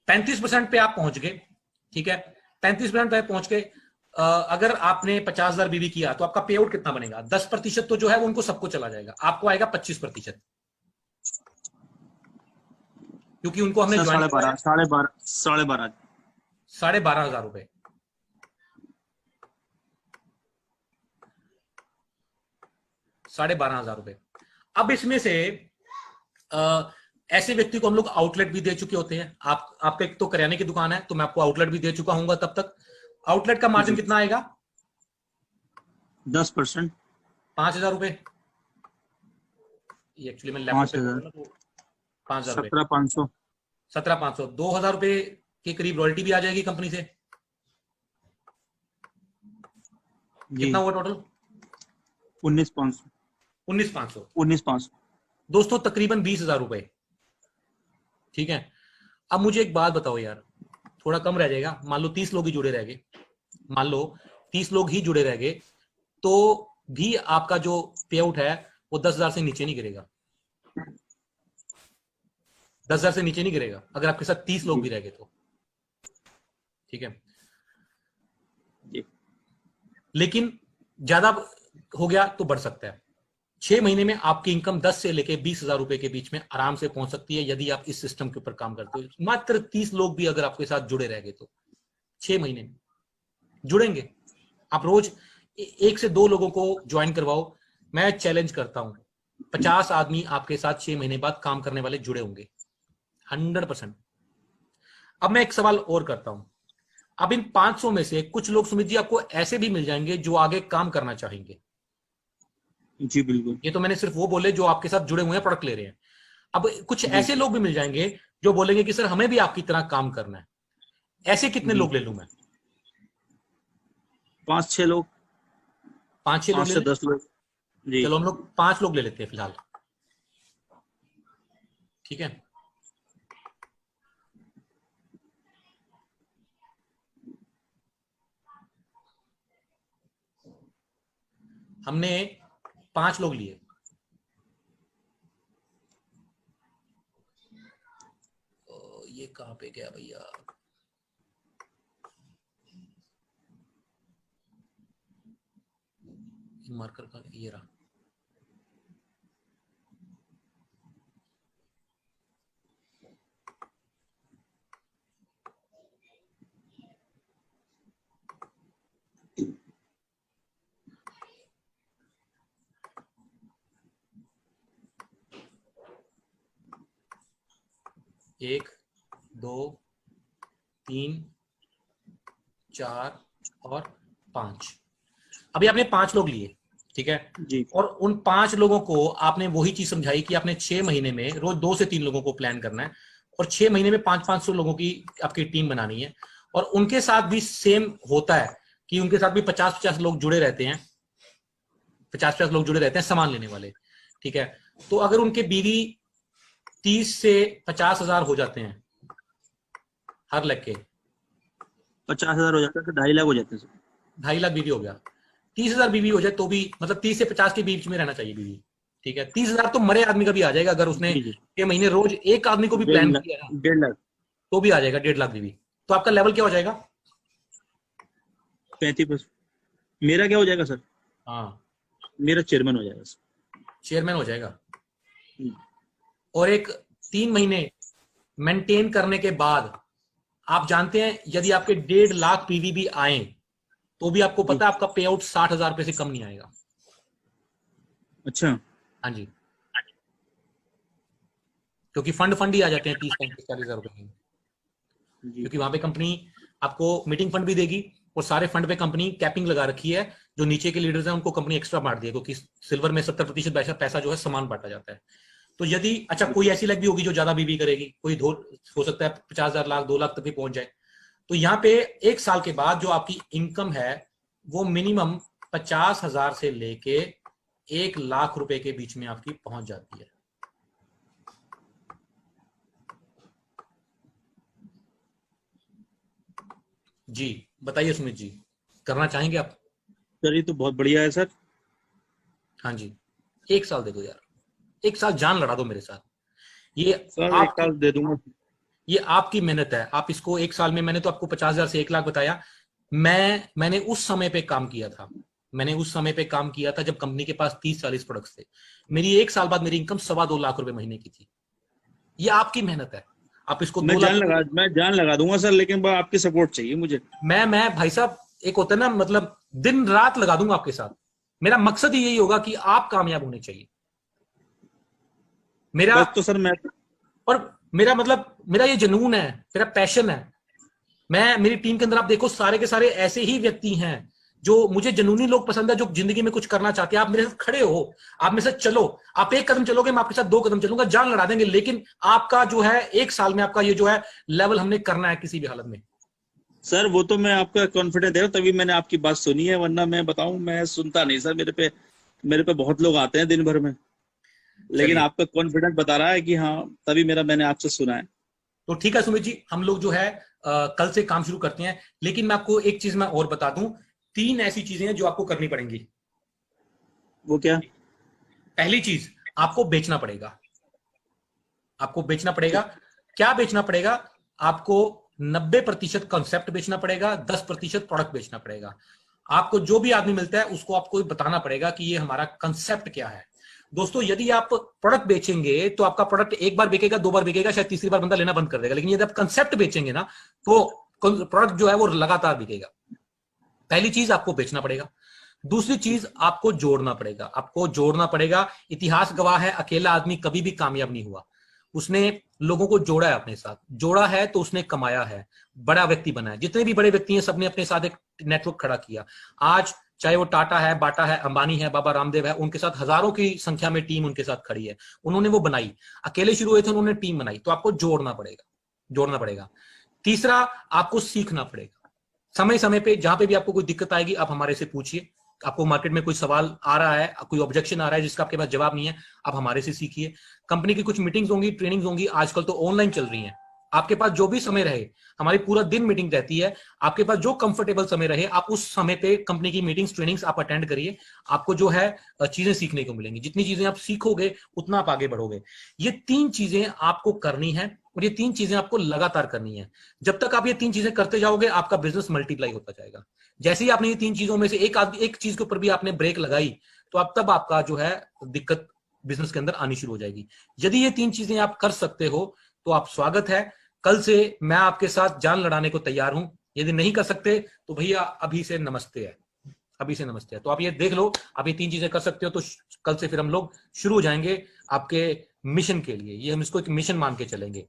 Speaker 1: 35% पे आप पहुंच गए, ठीक है। 35% पे पहुंच गए। अगर आपने 50,000 बीवी किया तो आपका पे आउट कितना बनेगा? 10% तो जो है वो उनको सबको चला जाएगा, आपको आएगा 25%, क्योंकि उनको हमने ज्वाइन
Speaker 2: 12,500
Speaker 1: 12,500 रुपए। 12,500 रुपए। अब इसमें से ऐसे व्यक्ति को हम लोग आउटलेट भी दे चुके होते हैं। आपका एक तो करियाने की दुकान है, तो मैं आपको आउटलेट भी दे चुका हूंगा। तब तक आउटलेट का मार्जिन कितना आएगा?
Speaker 2: 10%।
Speaker 1: 5,000 रुपए। ये एक्चुअली मैं लैपटॉप पे कर रहा हूं ना, तो 5,000 रुपए,
Speaker 2: 17,500।
Speaker 1: 17,500, 2,000 रुपए के करीब रॉयल्टी भी आ जाएगी कंपनी से। कितना हुआ टोटल?
Speaker 2: 19,500।
Speaker 1: 19,500।
Speaker 2: 19,500।
Speaker 1: दोस्तों तकरीबन 20,000 रुपए। ठीक है, अब मुझे एक बात बताओ यार, थोड़ा कम रह जाएगा। मान लो 30 लोग ही जुड़े रह गए, मान लो 30 लोग ही जुड़े रह गए, तो भी आपका जो पे आउट है वो 10,000 से नीचे नहीं गिरेगा। 10,000 से नीचे नहीं गिरेगा अगर आपके साथ 30 लोग भी रह गए तो। ठीक है, लेकिन ज्यादा हो गया तो बढ़ सकता है। 6 महीने में आपकी इनकम 10 से लेके 20,000 रुपए के बीच में आराम से पहुंच सकती है, यदि आप इस सिस्टम के ऊपर काम करते हो। मात्र 30 लोग भी अगर आपके साथ जुड़े रह गए तो 6 महीने में जुड़ेंगे। आप रोज 1 से 2 लोगों को ज्वाइन करवाओ, मैं चैलेंज करता हूं 50 आदमी आपके साथ 6 महीने बाद काम करने वाले जुड़े होंगे, 100%। अब मैं एक सवाल और करता हूं, अब इन 500 में से कुछ लोग सुमित जी आपको ऐसे भी मिल जाएंगे जो आगे काम करना चाहेंगे।
Speaker 2: जी बिल्कुल।
Speaker 1: ये तो मैंने सिर्फ वो बोले जो आपके साथ जुड़े हुए हैं, प्रोडक्ट ले रहे हैं। अब कुछ
Speaker 2: जी
Speaker 1: ऐसे लोग भी मिल जाएंगे जो बोलेंगे कि सर हमें भी आपकी तरह काम करना है। ऐसे कितने
Speaker 2: जी।
Speaker 1: लोग ले लूं मैं?
Speaker 2: 5-6 लोग।
Speaker 1: 5-6 लोग
Speaker 2: 5
Speaker 1: ले
Speaker 2: से
Speaker 1: लें?
Speaker 2: 10 लोग। जी।
Speaker 1: चलो हम लोग 5 लोग ले लेते हैं फिलहाल। ठीक है, हमने 5 लोग लिए। ये कहां पे गया भैया? मार्कर का ये रहा। एक, दो, 3, 4 और 5। अभी आपने 5 लोग लिए, ठीक है।
Speaker 2: जी।
Speaker 1: और उन 5 लोगों को आपने वही चीज समझाई कि आपने 6 महीने में रोज 2 से 3 लोगों को प्लान करना है, और 6 महीने में 500-500 लोगों की आपकी टीम बनानी है। और उनके साथ भी सेम होता है कि उनके साथ भी 50-50 लोग जुड़े रहते हैं, 50-50 लोग जुड़े रहते हैं सामान लेने वाले। ठीक है, तो अगर उनके बीवी 30 से 50,000 हो जाते हैं हर लग के,
Speaker 2: 50,000 हो जाता है तो 2.5 लाख हो जाते हैं सर।
Speaker 1: 2.5 लाख बीवी हो गया। 30,000 बीवी हो जाए तो भी मतलब 30 से 50 के बीच में रहना चाहिए बीवी। ठीक है, 30,000 तो मरे आदमी का भी आ जाएगा अगर उसने
Speaker 2: जी जी।
Speaker 1: 6 महीने रोज एक आदमी को भी
Speaker 2: डेढ़
Speaker 1: प्लान
Speaker 2: लाख
Speaker 1: किया ना,
Speaker 2: 1.5 लाख।
Speaker 1: तो भी आ जाएगा 1.5 लाख बीवी। तो आपका लेवल क्या हो जाएगा?
Speaker 2: 35%। मेरा क्या हो जाएगा सर?
Speaker 1: हाँ,
Speaker 2: मेरा चेयरमैन हो जाएगा सर।
Speaker 1: चेयरमैन हो जाएगा। और एक 3 महीने मेंटेन करने के बाद आप जानते हैं यदि आपके 1.5 लाख पीवी भी आए तो भी आपको
Speaker 2: जी।
Speaker 1: पता है आपका पे आउट 60,000 रुपए से कम नहीं आएगा।
Speaker 2: अच्छा।
Speaker 1: हाँ जी, क्योंकि फंड ही आ जाते हैं 30-35-40,000 रुपए के,
Speaker 2: जी।
Speaker 1: क्योंकि वहां पे कंपनी आपको मीटिंग फंड भी देगी, और सारे फंड पे कंपनी कैपिंग लगा रखी है। जो नीचे के लीडर्स हैं उनको कंपनी एक्स्ट्रा बांट दिया, क्योंकि सिल्वर में 70% पैसा जो है समान बांटा जाता है। तो यदि अच्छा कोई ऐसी लग भी होगी जो ज्यादा बीबी करेगी, कोई हो सकता है 50,000 लाख 2 लाख तक भी पहुंच जाए, तो यहाँ पे 1 साल के बाद जो आपकी इनकम है वो मिनिमम 50,000 से लेके 1 लाख रुपए के बीच में आपकी पहुंच जाती है। जी बताइए सुमित जी, करना चाहेंगे आप?
Speaker 2: सर ये तो बहुत बढ़िया है सर।
Speaker 1: हाँ जी, 1 साल दे दो यार, 1 साल जान लड़ा दो मेरे साथ। ये
Speaker 2: सर 1
Speaker 1: आपकी
Speaker 2: साल दे दूंगा।
Speaker 1: ये आपकी मेहनत है। आप इसको 1 साल में, मैंने तो आपको 50,000 से 1 लाख बताया। मैंने उस समय पे काम किया था, मैंने उस समय पे काम किया था जब कंपनी के पास 30-40 प्रोडक्ट्स थे। मेरी 1 साल बाद मेरी इनकम 2.25 लाख रुपए महीने की थी। ये आपकी मेहनत है। आप इसको 2 लाख
Speaker 2: मैं जान लगा दूंगा सर, लेकिन बस आपकी सपोर्ट चाहिए मुझे।
Speaker 1: मैं भाई साहब, एक होता है ना, मतलब दिन रात लगा दूंगा आपके साथ। मेरा मकसद ही यही होगा कि आप कामयाब होने चाहिए। मेरा
Speaker 2: बस तो सर मैं
Speaker 1: और मेरा मतलब मेरा ये जुनून है, मेरा पैशन है। मेरी टीम के अंदर आप देखो सारे के सारे ऐसे ही व्यक्ति हैं जो मुझे जुनूनी लोग पसंद है, जो जिंदगी में कुछ करना चाहते हैं। आप मेरे साथ खड़े हो, आप मेरे साथ चलो, आप एक कदम चलोगे, मैं आपके साथ 2 कदम चलूंगा, जान लड़ा देंगे। लेकिन आपका जो है 1 साल में आपका ये जो है लेवल हमने करना है किसी भी हालत में।
Speaker 2: सर वो तो मैं आपका कॉन्फिडेंस है तभी मैंने आपकी बात सुनी है, वरना मैं बताऊं मैं सुनता नहीं सर। मेरे पे बहुत लोग आते हैं दिन भर में, लेकिन
Speaker 1: चलिए
Speaker 2: आपका कॉन्फिडेंस बता रहा है कि हाँ, तभी मैंने आपसे सुना है।
Speaker 1: तो ठीक है सुमित जी, हम लोग जो है कल से काम शुरू करते हैं। लेकिन मैं आपको एक चीज मैं और बता दूं, 3 ऐसी चीजें हैं जो आपको करनी पड़ेंगी।
Speaker 2: वो क्या?
Speaker 1: पहली चीज, आपको बेचना पड़ेगा। आपको बेचना पड़ेगा। क्या बेचना पड़ेगा? आपको 90% कॉन्सेप्ट बेचना पड़ेगा, 10% प्रोडक्ट बेचना पड़ेगा। आपको जो भी आदमी मिलता है उसको आपको बताना पड़ेगा कि ये हमारा कंसेप्ट क्या है। दोस्तों, यदि आप प्रोडक्ट बेचेंगे तो आपका प्रोडक्ट एक बार बिकेगा, 2 बार बिकेगा, शायद तीसरी बार बंदा लेना बंद कर देगा। लेकिन यदि आप कंसेप्ट बेचेंगे ना, तो प्रोडक्ट जो है वो लगातार बिकेगा। पहली चीज, आपको बेचना पड़ेगा। दूसरी चीज, आपको जोड़ना पड़ेगा। आपको जोड़ना पड़ेगा। इतिहास गवाह है, अकेला आदमी कभी भी कामयाब नहीं हुआ। उसने लोगों को जोड़ा है, अपने साथ जोड़ा है तो उसने कमाया है, बड़ा व्यक्ति बना है। जितने भी बड़े व्यक्ति हैं सबने अपने साथ एक नेटवर्क खड़ा किया। आज चाहे वो टाटा है, बाटा है, अंबानी है, बाबा रामदेव है, उनके साथ हजारों की संख्या में टीम उनके साथ खड़ी है। उन्होंने वो बनाई, अकेले शुरू हुए थे, उन्होंने टीम बनाई। तो आपको जोड़ना पड़ेगा, जोड़ना पड़ेगा। तीसरा, आपको सीखना पड़ेगा। समय समय पे जहां पे भी आपको कोई दिक्कत आएगी, आप हमारे से पूछिए। आपको मार्केट में कोई सवाल आ रहा है, कोई ऑब्जेक्शन आ रहा है जिसका आपके पास जवाब नहीं है, आप हमारे से सीखिए। कंपनी की कुछ मीटिंग्स होंगी, ट्रेनिंग्स होंगी, आजकल तो ऑनलाइन चल रही हैं। आपके पास जो भी समय रहे, हमारी पूरा दिन मीटिंग रहती है, आपके पास जो कंफर्टेबल समय रहे, आप उस समय पे कंपनी की मीटिंग्स, ट्रेनिंग्स आप अटेंड करिए। आपको जो है चीजें सीखने को मिलेंगी। जितनी चीजें आप सीखोगे उतना आप आगे बढ़ोगे। ये 3 चीजें आपको करनी है और ये 3 चीजें आपको लगातार करनी है। जब तक आप ये 3 चीजें करते जाओगे, आपका बिजनेस मल्टीप्लाई होता जाएगा। जैसे ही आपने ये 3 चीजों में से एक चीज के ऊपर भी आपने ब्रेक लगाई, तो अब तब आपका जो है दिक्कत बिजनेस के अंदर आनी शुरू हो जाएगी। यदि ये 3 चीजें आप कर सकते हो तो आप स्वागत है। कल से मैं आपके साथ जान लड़ाने को तैयार हूं। यदि नहीं कर सकते तो भैया अभी से नमस्ते है, अभी से नमस्ते है। तो आप ये देख लो, आप ये 3 चीजें कर सकते हो तो कल से फिर हम लोग शुरू हो जाएंगे आपके मिशन के लिए। ये हम इसको एक मिशन मान के चलेंगे,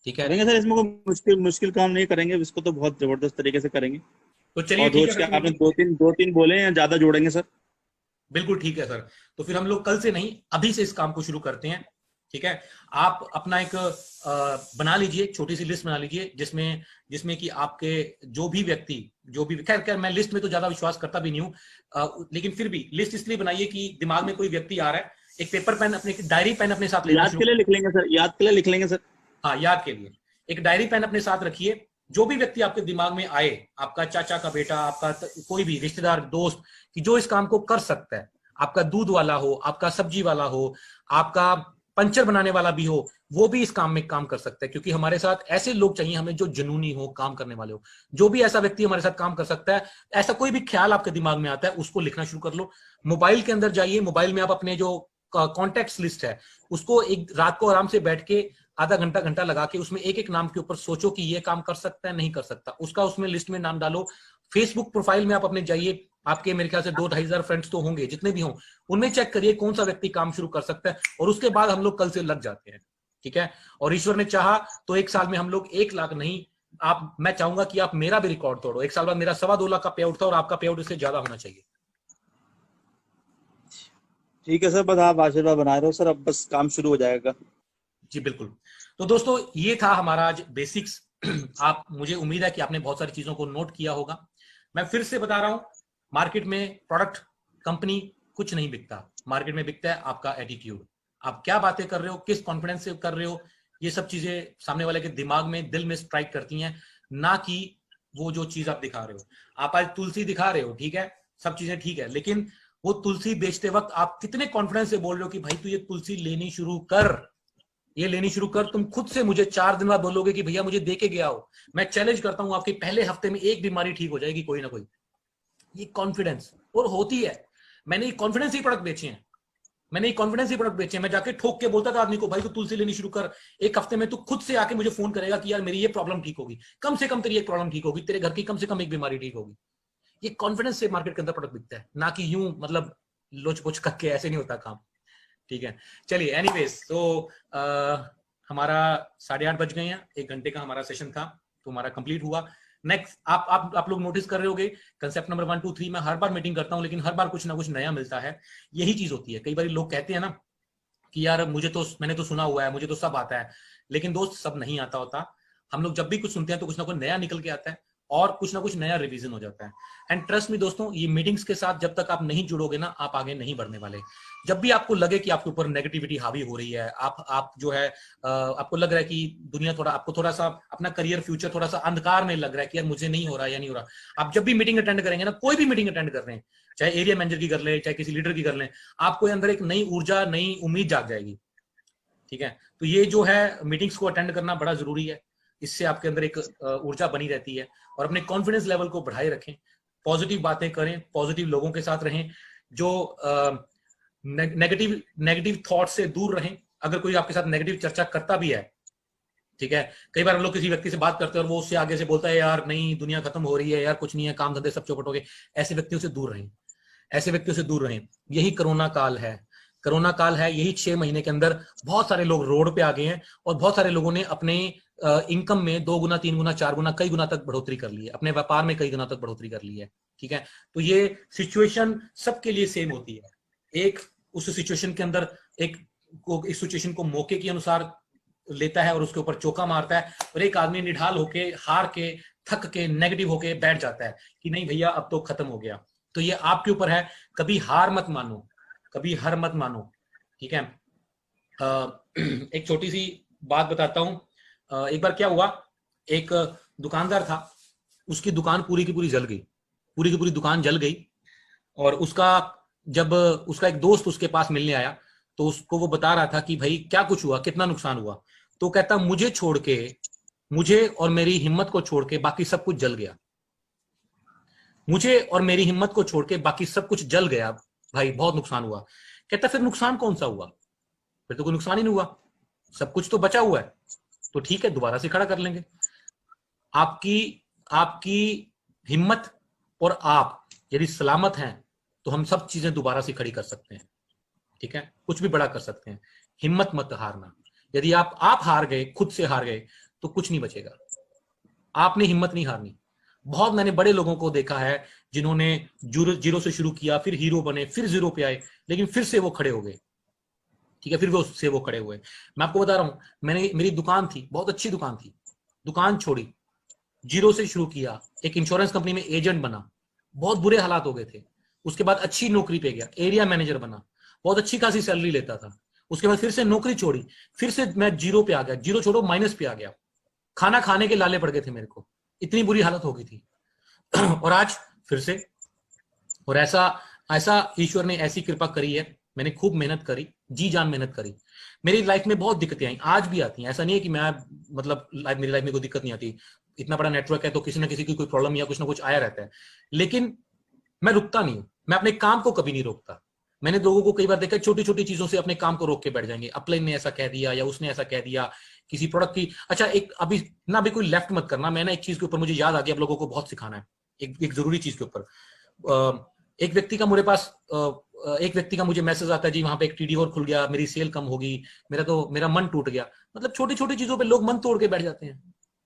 Speaker 1: ठीक है?
Speaker 2: करेंगे सर, इसमें कोई मुश्किल मुश्किल काम नहीं करेंगे, इसको तो बहुत जबरदस्त तरीके से करेंगे।
Speaker 1: तो चलिए
Speaker 2: और
Speaker 1: ठीक है
Speaker 2: रोज के
Speaker 1: फिर।
Speaker 2: आपने दो तीन बोले हैं, ज्यादा जोड़ेंगे सर।
Speaker 1: बिल्कुल ठीक है सर। तो फिर हम लोग कल से नहीं, अभी से इस काम को शुरू करते हैं, ठीक है? आप अपना एक बना लीजिए, छोटी सी लिस्ट बना लीजिए, जिसमें जिसमें कि आपके जो भी व्यक्ति, जो भी, खैर मैं लिस्ट में तो ज्यादा विश्वास करता भी नहीं हूं, लेकिन फिर भी लिस्ट इसलिए बनाइए कि दिमाग में कोई व्यक्ति आ रहा है, एक पेपर पेन अपने, डायरी पेन अपने साथ लेना
Speaker 2: याद
Speaker 1: शुरू।
Speaker 2: के लिए लिख लेंगे सर, याद के लिए लिख लेंगे सर।
Speaker 1: हाँ, याद के लिए एक डायरी पेन अपने साथ रखिए। जो भी व्यक्ति आपके दिमाग में आए, आपका चाचा का बेटा, आपका कोई भी रिश्तेदार, दोस्त, कि जो इस काम को कर सकता है, आपका दूध वाला हो, आपका सब्जी वाला हो, आपका पंचर बनाने वाला भी हो, वो भी इस काम में काम कर सकता है। क्योंकि हमारे साथ ऐसे लोग चाहिए हमें जो जुनूनी हो, काम करने वाले हो। जो भी ऐसा व्यक्ति हमारे साथ काम कर सकता है, ऐसा कोई भी ख्याल आपके दिमाग में आता है, उसको लिखना शुरू कर लो। मोबाइल के अंदर जाइए, मोबाइल में आप अपने जो कॉन्टेक्ट लिस्ट है उसको एक रात को आराम से बैठ के आधा घंटा घंटा लगा के उसमें एक एक नाम के ऊपर सोचो कि ये काम कर सकता है, नहीं कर सकता, उसका उसमें लिस्ट में नाम डालो। फेसबुक प्रोफाइल में आप अपने जाइए, आपके मेरे ख्याल से 2-2,500 फ्रेंड्स तो होंगे, जितने भी हों उनमें चेक करिए कौन सा व्यक्ति काम शुरू कर सकता है, और उसके बाद हम लोग कल से लग जाते हैं, ठीक है? और ईश्वर ने चाहा तो 1 साल में हम लोग 1 लाख नहीं, आप, मैं चाहूंगा कि आप मेरा भी रिकॉर्ड तोड़ो। 1 साल बाद मेरा 2.25 लाख का पे आउट था और आपका पे आउट इससे ज्यादा होना चाहिए।
Speaker 2: ठीक है सर, बस आप आशीर्वाद बना रहे हो सर, अब बस काम शुरू हो जाएगा।
Speaker 1: जी बिल्कुल। तो दोस्तों, ये था हमारा आज बेसिक्स। आप, मुझे उम्मीद है कि आपने बहुत सारी चीजों को नोट किया होगा। मैं फिर से बता रहा हूं, मार्केट में प्रोडक्ट, कंपनी कुछ नहीं बिकता। मार्केट में बिकता है आपका एटीट्यूड। आप क्या बातें कर रहे हो, किस कॉन्फिडेंस से कर रहे हो, ये सब चीजें सामने वाले के दिमाग में, दिल में स्ट्राइक करती हैं, ना कि वो जो चीज आप दिखा रहे हो। आप आज तुलसी दिखा रहे हो, ठीक है, सब चीजें ठीक है, लेकिन वो तुलसी बेचते वक्त आप कितने कॉन्फिडेंस से बोल रहे हो कि भाई तू ये तुलसी लेनी शुरू कर, ये लेनी शुरू कर। तुम खुद से मुझे 4 दिन बाद बोलोगे कि भैया मुझे दे के गया हो। मैं चैलेंज करता हूं, आपके पहले हफ्ते में एक बीमारी ठीक हो जाएगी, कोई ना कोई। ये कॉन्फिडेंस और होती है। मैंने ये कॉन्फिडेंस ही प्रोडक्ट बेचे हैं, मैंने ये कॉन्फिडेंस ही प्रोडक्ट बेचे हैं। मैं जाके ठोक के बोलता था आदमी को, भाई तू तुलसी लेनी शुरू कर, एक हफ्ते में तू खुद से आके मुझे फोन करेगा कि यार मेरी ये प्रॉब्लम ठीक होगी, कम से कम तेरी एक प्रॉब्लम ठीक होगी, तेरे घर की कम से कम एक बीमारी ठीक होगी। ये कॉन्फिडेंस से मार्केट के अंदर प्रोडक्ट बिकता है, ना कि यूं मतलब लोच पोच करके। ऐसे नहीं होता काम, ठीक है, चलिए एनीवेज, तो हमारा 8:30 बज गए हैं, 1 घंटे का हमारा सेशन था, तो हमारा कंप्लीट हुआ। नेक्स्ट आप लोग नोटिस कर रहे होंगे, कंसेप्ट नंबर 1 2 3 मैं हर बार मीटिंग करता हूं, लेकिन हर बार कुछ ना कुछ नया मिलता है। यही चीज होती है, कई बार लोग कहते हैं ना कि यार मैंने तो सुना हुआ है, मुझे तो सब आता है, लेकिन दोस्त सब नहीं आता होता। हम लोग जब भी कुछ सुनते हैं तो कुछ ना कुछ नया निकल के आता है और कुछ ना कुछ नया रिवीजन हो जाता है। एंड ट्रस्ट मी दोस्तों, ये मीटिंग्स के साथ जब तक आप नहीं जुड़ोगे ना, आप आगे नहीं बढ़ने वाले। जब भी आपको लगे कि आपके ऊपर नेगेटिविटी हावी हो रही है, आप जो है आपको लग रहा है कि दुनिया आपको थोड़ा सा अपना करियर फ्यूचर थोड़ा सा अंधकार में लग रहा है कि यार मुझे नहीं हो रहा या नहीं हो रहा, आप जब भी मीटिंग अटेंड करेंगे ना, कोई भी मीटिंग अटेंड कर रहे हैं, चाहे एरिया मैनेजर की कर ले, चाहे किसी लीडर की कर ले, आपको अंदर एक नई ऊर्जा, नई उम्मीद जाग जाएगी। ठीक है, तो ये जो है मीटिंग्स को अटेंड करना बड़ा जरूरी है, इससे आपके अंदर एक ऊर्जा बनी रहती है। और अपने कॉन्फिडेंस लेवल को बढ़ाए रखें, पॉजिटिव बातें करें, पॉजिटिव लोगों के साथ रहें, जो नेगेटिव थॉट से दूर रहें। अगर कोई आपके साथ नेगेटिव चर्चा करता भी है, ठीक है, कई बार हम लोग किसी व्यक्ति से बात करते हैं और वो उससे आगे से बोलता है यार नहीं दुनिया खत्म हो रही है, यार कुछ नहीं है, काम धंधे सब चौपट हो गए, ऐसे व्यक्तियों से दूर रहें, ऐसे व्यक्तियों से दूर रहें। यही कोरोना काल है, कोरोना काल है, यही 6 महीने के अंदर बहुत सारे लोग रोड पे आ गए हैं और बहुत सारे लोगों ने अपने इनकम में 2 गुना 3 गुना 4 गुना कई गुना तक बढ़ोतरी कर ली है, अपने व्यापार में कई गुना तक बढ़ोतरी कर ली है। ठीक है, तो ये सिचुएशन सबके लिए सेम होती है। एक उस सिचुएशन के अंदर इस सिचुएशन को मौके के अनुसार लेता है और उसके ऊपर चौका मारता है, और एक आदमी निढाल होके, हार के, थक के, नेगेटिव होके बैठ जाता है कि नहीं भैया अब तो खत्म हो गया। तो ये आपके ऊपर है, कभी हार मत मानो, कभी हार मत मानो। ठीक है, एक छोटी सी बात बताता हूं। एक बार क्या हुआ, एक दुकानदार था, उसकी दुकान पूरी की पूरी जल गई, पूरी की पूरी दुकान जल गई। और जब उसका एक दोस्त उसके पास मिलने आया तो उसको वो बता रहा था कि भाई क्या कुछ हुआ, कितना नुकसान हुआ। तो कहता मुझे छोड़ के, मुझे और मेरी हिम्मत को छोड़ के बाकी सब कुछ जल गया, मुझे और मेरी हिम्मत को छोड़ के बाकी सब कुछ जल गया भाई, बहुत नुकसान हुआ। कहता फिर नुकसान कौन सा हुआ, फिर तो कोई नुकसान ही नहीं हुआ, सब कुछ तो बचा हुआ है, तो ठीक है दोबारा से खड़ा कर लेंगे। आपकी आपकी हिम्मत और आप यदि सलामत हैं तो हम सब चीजें दोबारा से खड़ी कर सकते हैं। ठीक है, कुछ भी बड़ा कर सकते हैं, हिम्मत मत हारना। यदि आप हार गए, खुद से हार गए, तो कुछ नहीं बचेगा। आपने हिम्मत नहीं हारनी। बहुत मैंने बड़े लोगों को देखा है जिन्होंने जीरो से शुरू किया, फिर हीरो बने, फिर जीरो पे आए, लेकिन फिर से वो खड़े हो गए। ठीक है, फिर वो खड़े हुए। मैं आपको बता रहा हूं, मेरी दुकान थी, बहुत अच्छी दुकान थी, दुकान छोड़ी, जीरो से शुरू किया, एक इंश्योरेंस कंपनी में एजेंट बना, बहुत बुरे हालात हो गए थे। उसके बाद अच्छी नौकरी पे गया, एरिया मैनेजर बना, बहुत अच्छी खासी सैलरी लेता था। उसके बाद फिर से नौकरी छोड़ी, फिर से मैं जीरो पे आ गया, जीरो छोड़ो माइनस पे आ गया, खाना खाने के लाले पड़ गए थे मेरे को, इतनी बुरी हालत हो गई थी। और आज फिर से, और ऐसा ईश्वर ने ऐसी कृपा करी है, मैंने खूब मेहनत करी, जी जान मेहनत करी। मेरी लाइफ में बहुत दिक्कतें आई, आज भी आती हैं, ऐसा नहीं है कि मैं मतलब मेरी लाइफ में कोई दिक्कत नहीं आती। इतना बड़ा नेटवर्क है तो किसी ना किसी की कोई प्रॉब्लम या कुछ ना कुछ आया रहता है, लेकिन मैं रुकता नहीं हूं, मैं अपने काम को कभी नहीं रोकता। मैंने लोगों को कई बार देखा छोटी छोटी चीजों से अपने काम को रोक के बैठ जाएंगे, अपलाइन ने ऐसा कह दिया या उसने ऐसा कह दिया, किसी प्रोडक्ट की। अच्छा, अभी कोई लेफ्ट मत करना, मैं ना एक चीज के ऊपर मुझे याद आ गया, आप लोगों को बहुत सिखाना है एक जरूरी चीज के ऊपर। एक व्यक्ति का मुझे मैसेज आता है जी वहां पे एक टीडी और खुल गया, मेरी सेल कम होगी, मेरा मन टूट गया। मतलब छोटी छोटी चीजों पे लोग मन तोड़ के बैठ जाते हैं,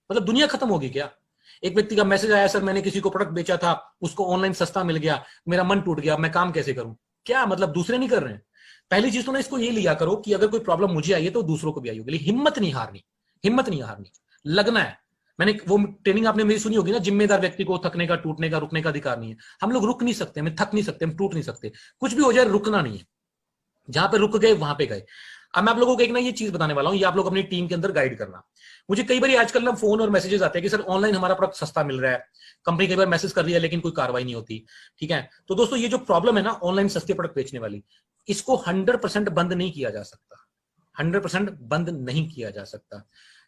Speaker 1: मतलब दुनिया खत्म होगी क्या। एक व्यक्ति का मैसेज आया, सर मैंने किसी को प्रोडक्ट बेचा था, उसको ऑनलाइन सस्ता मिल गया, मेरा मन टूट गया, मैं काम कैसे करूं। क्या मतलब दूसरे नहीं कर रहे हैं। पहली चीज तो ना इसको ये लिया करो कि अगर कोई प्रॉब्लम मुझे आई है तो दूसरों को भी आई होगी, लेकिन हिम्मत नहीं हारनी, लगना है। मैंने वो ट्रेनिंग आपने मेरी सुनी होगी ना, जिम्मेदार व्यक्ति को थकने का, टूटने का, रुकने का अधिकार नहीं है। हम लोग रुक नहीं सकते, हम थक नहीं सकते, हम टूट नहीं सकते, कुछ भी हो जाए रुकना नहीं है। जहां पे रुक गए वहां पे गए। अब मैं आप लोगों को एक ना ये चीज बताने वाला हूं, ये आप लोग अपनी टीम के अंदर गाइड करना। मुझे कई बार आजकल ना फोन और मैसेजेस आते हैं कि सर ऑनलाइन हमारा प्रोडक्ट सस्ता मिल रहा है, कंपनी कई बार मैसेज कर रही है लेकिन कोई कार्रवाई नहीं होती। ठीक है, तो दोस्तों ये जो प्रॉब्लम है ना ऑनलाइन सस्ते प्रोडक्ट बेचने वाली, इसको 100% बंद नहीं किया जा सकता, 100% बंद नहीं किया जा सकता।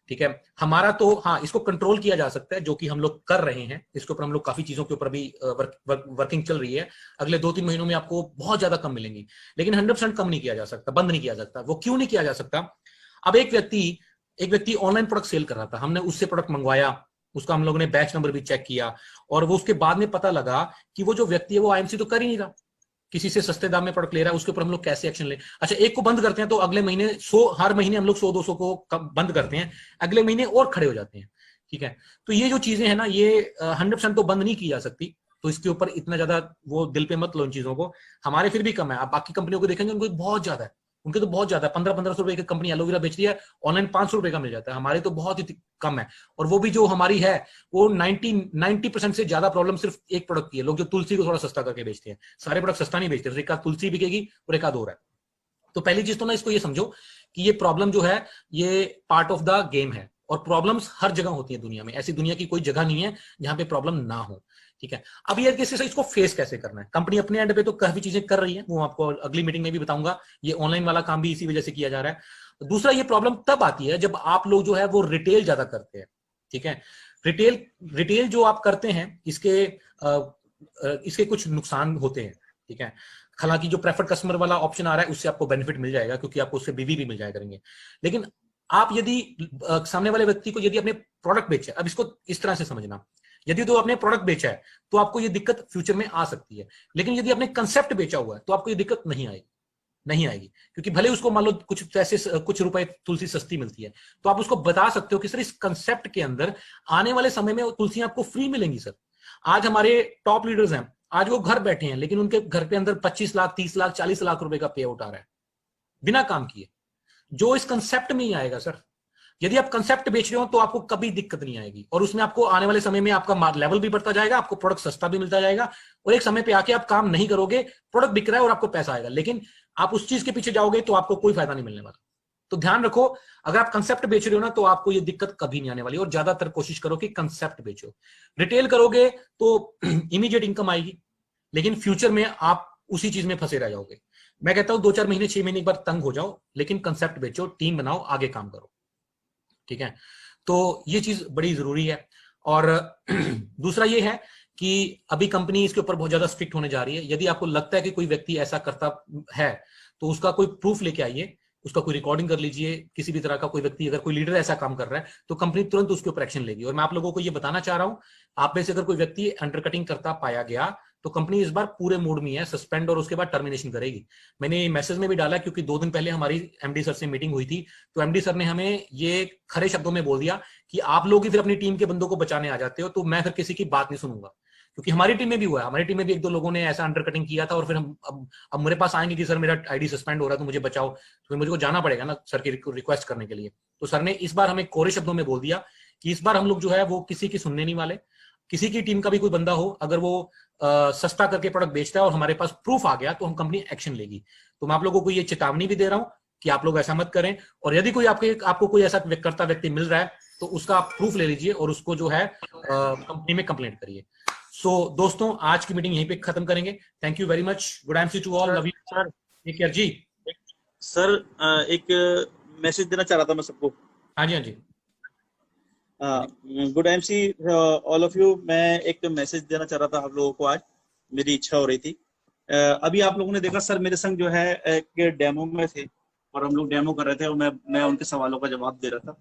Speaker 1: ठीक है, हमारा तो हाँ इसको कंट्रोल किया जा सकता है, जो कि हम लोग कर रहे हैं। इसके ऊपर हम लोग काफी चीजों के ऊपर भी वर्किंग चल रही है। अगले 2-3 महीनों में आपको बहुत ज्यादा कम मिलेंगी, लेकिन 100% कम नहीं किया जा सकता, बंद नहीं किया जा सकता। वो क्यों नहीं किया जा सकता। अब एक व्यक्ति ऑनलाइन प्रोडक्ट सेल कर रहा था, हमने उससे प्रोडक्ट मंगवाया, उसका हम लोगों ने बैच नंबर भी चेक किया, और वो उसके बाद में पता लगा कि वो जो व्यक्ति है वो आईएमसी तो कर ही नहीं रहा, किसी से सस्ते दाम में प्रोडक्ट ले रहा है, उसके ऊपर हम लोग कैसे एक्शन ले। अच्छा, एक को बंद करते हैं तो अगले महीने 100, हर महीने हम लोग 100-200 को बंद करते हैं, अगले महीने और खड़े हो जाते हैं। ठीक है, तो ये जो चीजें हैं ना, ये 100% तो बंद नहीं की जा सकती, तो इसके ऊपर इतना ज्यादा वो दिल पे मत लो इन चीजों को। हमारे फिर भी कम है, आप बाकी कंपनियों को देखेंगे उनको बहुत ज्यादा है, उनके तो बहुत ज्यादा है। 1500 रुपए की कंपनी एलोवेरा बेच रही है, ऑनलाइन 500 रुपए का मिल जाता है, हमारे तो बहुत ही कम है। और वो भी जो हमारी है वो 90% से ज्यादा प्रॉब्लम सिर्फ एक प्रोडक्ट की है। लोग जो तुलसी को थोड़ा सस्ता करके बेचते हैं, सारे प्रोडक्ट सस्ता नहीं बेचते, एक आध तुलसी बिकेगी और एक आध और है। तो पहली चीज तो ना इसको ये समझो कि ये प्रॉब्लम जो है ये पार्ट ऑफ द गेम है, और प्रॉब्लम्स हर जगह होती है दुनिया में, ऐसी दुनिया की कोई जगह नहीं है जहां पे प्रॉब्लम ना हो। ठीक है, अब ये कैसे इसको फेस कैसे करना है। कंपनी अपने एंड पे तो काफी चीजें कर रही है, वो आपको अगली मीटिंग में भी बताऊंगा। ये ऑनलाइन वाला काम भी इसी वजह से किया जा रहा है। दूसरा, ये प्रॉब्लम तब आती है जब आप लोग जो है वो रिटेल ज्यादा करते हैं। ठीक है, रिटेल जो आप करते हैं इसके कुछ नुकसान होते हैं। ठीक है, हालांकि जो प्रेफर्ड कस्टमर वाला ऑप्शन आ रहा है उससे आपको बेनिफिट मिल जाएगा, क्योंकि आपको उससे बीवी भी मिल जाया करेंगे। लेकिन आप यदि सामने वाले व्यक्ति को यदि अपने प्रोडक्ट बेचे, अब इसको इस तरह से समझना, यदि तो आपने प्रोडक्ट बेचा है तो आपको ये दिक्कत फ्यूचर में आ सकती है। लेकिन यदि आपने कंसेप्ट बेचा हुआ है तो आपको ये दिक्कत नहीं आएगी, क्योंकि भले उसको मान लो कुछ पैसे, कुछ रुपए तुलसी सस्ती मिलती है, तो आप उसको बता सकते हो कि सर इस कंसेप्ट के अंदर आने वाले समय में तुलसी आपको फ्री मिलेंगी। सर आज हमारे टॉप लीडर्स हैं, आज वो घर बैठे हैं, लेकिन उनके घर पे अंदर 25 लाख, 30 लाख, 40 लाख रुपए का पे आउट आ रहा है बिना काम किए, जो इस कंसेप्ट में ही आएगा। सर यदि आप कंसेप्ट बेच रहे हो तो आपको कभी दिक्कत नहीं आएगी, और उसमें आपको आने वाले समय में आपका लेवल भी बढ़ता जाएगा, आपको प्रोडक्ट सस्ता भी मिलता जाएगा, और एक समय पे आके आप काम नहीं करोगे, प्रोडक्ट बिक रहा है और आपको पैसा आएगा, लेकिन आप उस चीज के पीछे जाओगे तो आपको कोई फायदा नहीं मिलने वाला। तो ध्यान रखो, अगर आप कंसेप्ट बेच रहे हो ना तो आपको ये दिक्कत कभी नहीं आने वाली, और ज्यादातर कोशिश करो कि कंसेप्ट बेचो। रिटेल करोगे तो इमीडिएट इनकम आएगी, लेकिन फ्यूचर में आप उसी चीज में फंसे रह जाओगे। मैं कहता हूं 2-4 महीने, 6 महीने एक बार तंग हो जाओ, लेकिन कंसेप्ट बेचो, टीम बनाओ, आगे काम करो। ठीक है, तो ये चीज बड़ी जरूरी है। और दूसरा ये है कि अभी कंपनी इसके ऊपर बहुत ज्यादा स्ट्रिक्ट होने जा रही है। यदि आपको लगता है कि कोई व्यक्ति ऐसा करता है तो उसका कोई प्रूफ लेके आइए, उसका कोई रिकॉर्डिंग कर लीजिए। किसी भी तरह का कोई व्यक्ति, अगर कोई लीडर ऐसा काम कर रहा है तो कंपनी तुरंत उसके ऊपर एक्शन लेगी। और मैं आप लोगों को ये बताना चाह रहा हूं, आप में से अगर कोई व्यक्ति अंडरकटिंग करता पाया गया तो कंपनी इस बार पूरे मूड में है, सस्पेंड और उसके बाद टर्मिनेशन करेगी। मैंने मैसेज में भी डाला, क्योंकि 2 दिन पहले हमारी एमडी सर से मीटिंग हुई थी, तो एमडी सर ने हमें ये खरे शब्दों में बोल दिया कि आप लोग ही फिर अपनी टीम के बंदों को बचाने आ जाते हो, तो मैं फिर किसी की बात नहीं सुनूंगा। क्योंकि हमारी टीम में भी हुआ है, हमारी टीम में भी 1-2 लोगों ने ऐसा अंडरकटिंग किया था, और फिर हम अब मेरे पास आएंगे कि सर मेरा आईडी सस्पेंड हो रहा है तो मुझे बचाओ, तो मुझे को जाना पड़ेगा ना सर की रिक्वेस्ट करने के लिए। तो सर ने इस बार हमें कोरे शब्दों में बोल दिया कि इस बार हम लोग जो है वो किसी की सुनने नहीं वाले। किसी की टीम का भी कोई बंदा हो, अगर वो सस्ता करके प्रोडक्ट बेचता है और हमारे पास प्रूफ आ गया तो हम कंपनी एक्शन लेगी। तो मैं आप लोगों को ये चेतावनी भी दे रहा हूं कि आप लोग ऐसा मत करें, और यदि कोई आपको कोई ऐसा करता व्यक्ति मिल रहा है तो उसका आप प्रूफ ले लीजिए और उसको जो है कंपनी में कंप्लेंट करिए। सो दोस्तों, आज की मीटिंग यहीं पे खत्म करेंगे। Thank you very much, good MC to all, love you sir, take care जी।
Speaker 2: सर एक मैसेज देना चाह रहा था मैं सबको।
Speaker 1: हाँ जी, हाँ जी।
Speaker 2: Good MC all of you. मैं एक मैसेज देना चाह रहा था आप लोगों को, आज मेरी इच्छा हो रही थी। अभी आप लोगों ने देखा सर मेरे संग जो है एक डेमो में थे, और हम लोग डेमो कर रहे थे, और मैं उनके सवालों का जवाब दे रहा था।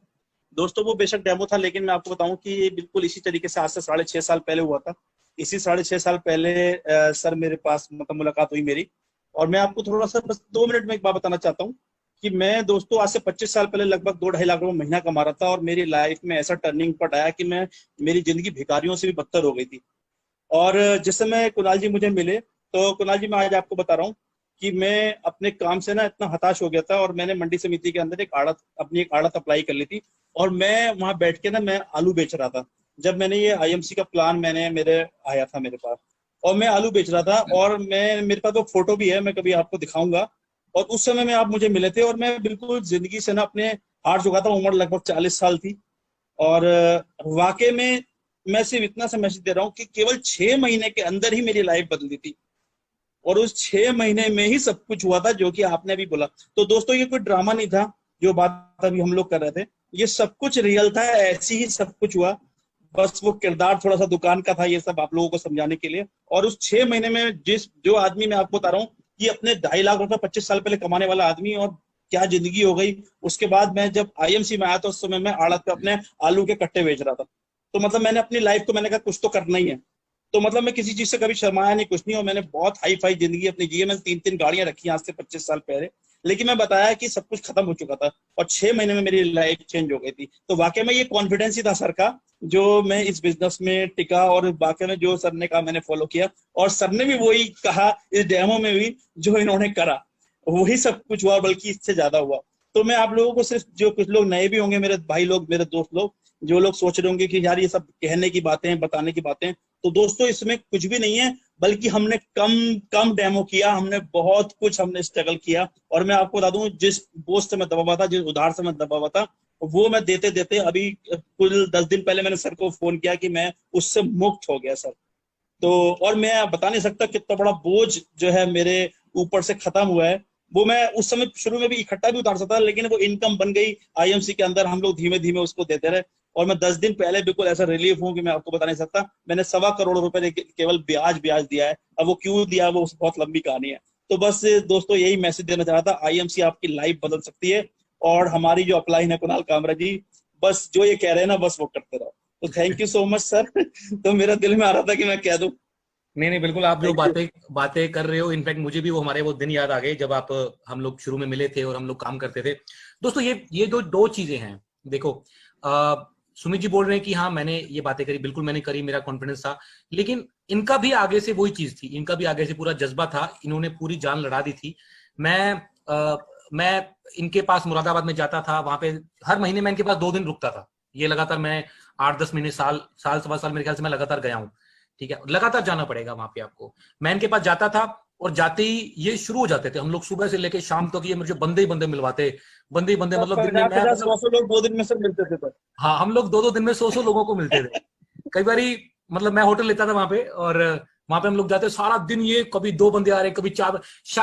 Speaker 2: दोस्तों वो बेशक डेमो था, लेकिन मैं आपको बताऊं कि ये बिल्कुल इसी तरीके से आज से 6.5 साल पहले हुआ था। इसी 6.5 साल पहले सर मेरे पास मतलब मुलाकात हुई मेरी। और मैं आपको थोड़ा सा बस 2 मिनट में एक बात बताना चाहता हूँ कि मैं दोस्तों आज से 25 साल पहले लगभग 2-2.5 लाख रुपए महीना कमा रहा था, और मेरी लाइफ में ऐसा टर्निंग पॉइंट आया कि मेरी जिंदगी भिखारियों से भी बदतर हो गई थी। और जिस समय कुणाल जी मुझे मिले, तो कुणाल जी मैं आज आपको बता रहा हूँ कि मैं अपने काम से ना इतना हताश हो गया था, और मैंने मंडी समिति के अंदर अपनी एक आड़त अप्लाई कर ली थी, और मैं वहां बैठ के ना मैं आलू बेच रहा था। जब मैंने ये आईएमसी का प्लान मेरे आया था मेरे पास, और मैं आलू बेच रहा था, और मेरे पास तो फोटो भी है, मैं कभी आपको दिखाऊंगा। और उस समय में आप मुझे मिले थे, और मैं बिल्कुल जिंदगी से ना अपने हार चुका था। उम्र लगभग 40 साल थी, और वाकई में मैं सिर्फ इतना सा मैसेज दे रहा हूँ कि केवल 6 महीने के अंदर ही मेरी लाइफ बदली थी, और उस 6 महीने में ही सब कुछ हुआ था जो कि आपने भी बोला। तो दोस्तों ये कोई ड्रामा नहीं था जो बात अभी हम लोग कर रहे थे, ये सब कुछ रियल था, ऐसी ही सब कुछ हुआ। बस वो किरदार थोड़ा सा दुकान का था, ये सब आप लोगों को समझाने के लिए। और उस 6 महीने में जो आदमी मैं आपको बता रहा हूँ कि अपने 2.5 लाख रुपए 25 साल पहले कमाने वाला आदमी, और क्या जिंदगी हो गई। उसके बाद मैं जब आईएमसी में आया तो उस समय मैं आड़त पे अपने आलू के कट्टे बेच रहा था। तो मतलब मैंने अपनी लाइफ को मैंने कहा कुछ तो करना ही है। तो मतलब मैं किसी चीज से कभी शर्माया नहीं, कुछ नहीं, और मैंने बहुत हाई फाई जिंदगी अपनी जी है। मैंने 3-3 गाड़ियां रखी आज से 25 साल पहले, लेकिन मैं बताया कि सब कुछ खत्म हो चुका था और 6 महीने में मेरी लाइफ चेंज हो गई थी। तो वाकई में ये कॉन्फिडेंस ही था सर का, जो मैं इस बिजनेस में टिका, और वाकई में जो सर ने कहा मैंने फॉलो किया, और सर ने भी वही कहा इस डेमो में भी जो इन्होंने करा वही सब कुछ हुआ, बल्कि इससे ज्यादा हुआ। तो मैं आप लोगों को सिर्फ, जो कुछ लोग नए भी होंगे, मेरे भाई लोग, मेरे दोस्त लोग, जो लोग सोच रहे होंगे कि यार ये सब कहने की बातें हैं, बताने की बातें, तो दोस्तों इसमें कुछ भी नहीं है, बल्कि हमने कम कम डेमो किया, हमने बहुत कुछ हमने स्ट्रगल किया। और मैं आपको बता दूं, जिस बोझ से मैं दबा हुआ था, जिस उधार से मैं दबा हुआ था, वो मैं देते देते अभी कुल 10 दिन पहले मैंने सर को फोन किया कि मैं उससे मुक्त हो गया सर। तो और मैं बता नहीं सकता कितना बड़ा बोझ जो है मेरे ऊपर से खत्म हुआ है। वो मैं उस समय शुरू में भी इकट्ठा भी उतार सकता था, लेकिन वो इनकम बन गई आईएमसी के अंदर, हम लोग धीमे धीमे उसको देते रहे। और मैं 10 दिन पहले बिल्कुल ऐसा रिलीफ हूँ कि मैं आपको बता नहीं सकता। मैंने 1.25 करोड़ रुपए केवल ब्याज ब्याज दिया है। अब वो क्यों दिया, वो बहुत लंबी कहानी है। तो बस दोस्तों यही मैसेज देना चाह रहा था, आईएमसी आपकी लाइफ बदल सकती है। और हमारी जो अपलाइन है कुणाल कामरा जी, बस जो ये कह रहे हैं ना, बस वो करते रहो। तो thank you so much sir. तो मेरा दिल में आ रहा था कि मैं कह दूं।
Speaker 1: नहीं नहीं, बिल्कुल, आप जो
Speaker 2: थैंक यू।
Speaker 1: बातें कर रहे हो, इनफैक्ट मुझे भी वो हमारे वो दिन याद आ गए जब आप हम लोग शुरू में मिले थे और हम लोग काम करते थे। दोस्तों ये दो चीजें हैं। देखो, सुमित जी बोल रहे हैं कि हाँ मैंने ये बातें करी, बिल्कुल मैंने करी, मेरा कॉन्फिडेंस था, लेकिन इनका भी आगे से वही चीज थी, इनका भी आगे से पूरा जज्बा था, इन्होंने पूरी जान लड़ा दी थी। मैं इनके पास मुरादाबाद में जाता था, वहां पे हर महीने मैं इनके पास 2 दिन रुकता था। ये लगातार मैं 8-10 महीने, साल 1.25 साल मेरे ख्याल से मैं लगातार गया हूँ। ठीक है, लगातार जाना पड़ेगा वहां पे आपको। मैं इनके पास जाता था और जाते ही ये शुरू हो जाते थे, हम लोग सुबह से लेके शाम तक ये मुझे बंदे ही बंदे मिलवाते, बंदे ही बंदे, मतलब दिन में मैं
Speaker 2: 50-50,
Speaker 1: मतलब
Speaker 2: 100 लोग 2 दिन में सब मिलते थे तो।
Speaker 1: हाँ, हम लोग 2-2 दिन में 100 लोगों को मिलते थे। कई बारी मतलब मैं होटल लेता था वहां पे, और वहां पे हम लोग जाते, सारा दिन ये कभी 2 बंदे आ रहे, कभी 4,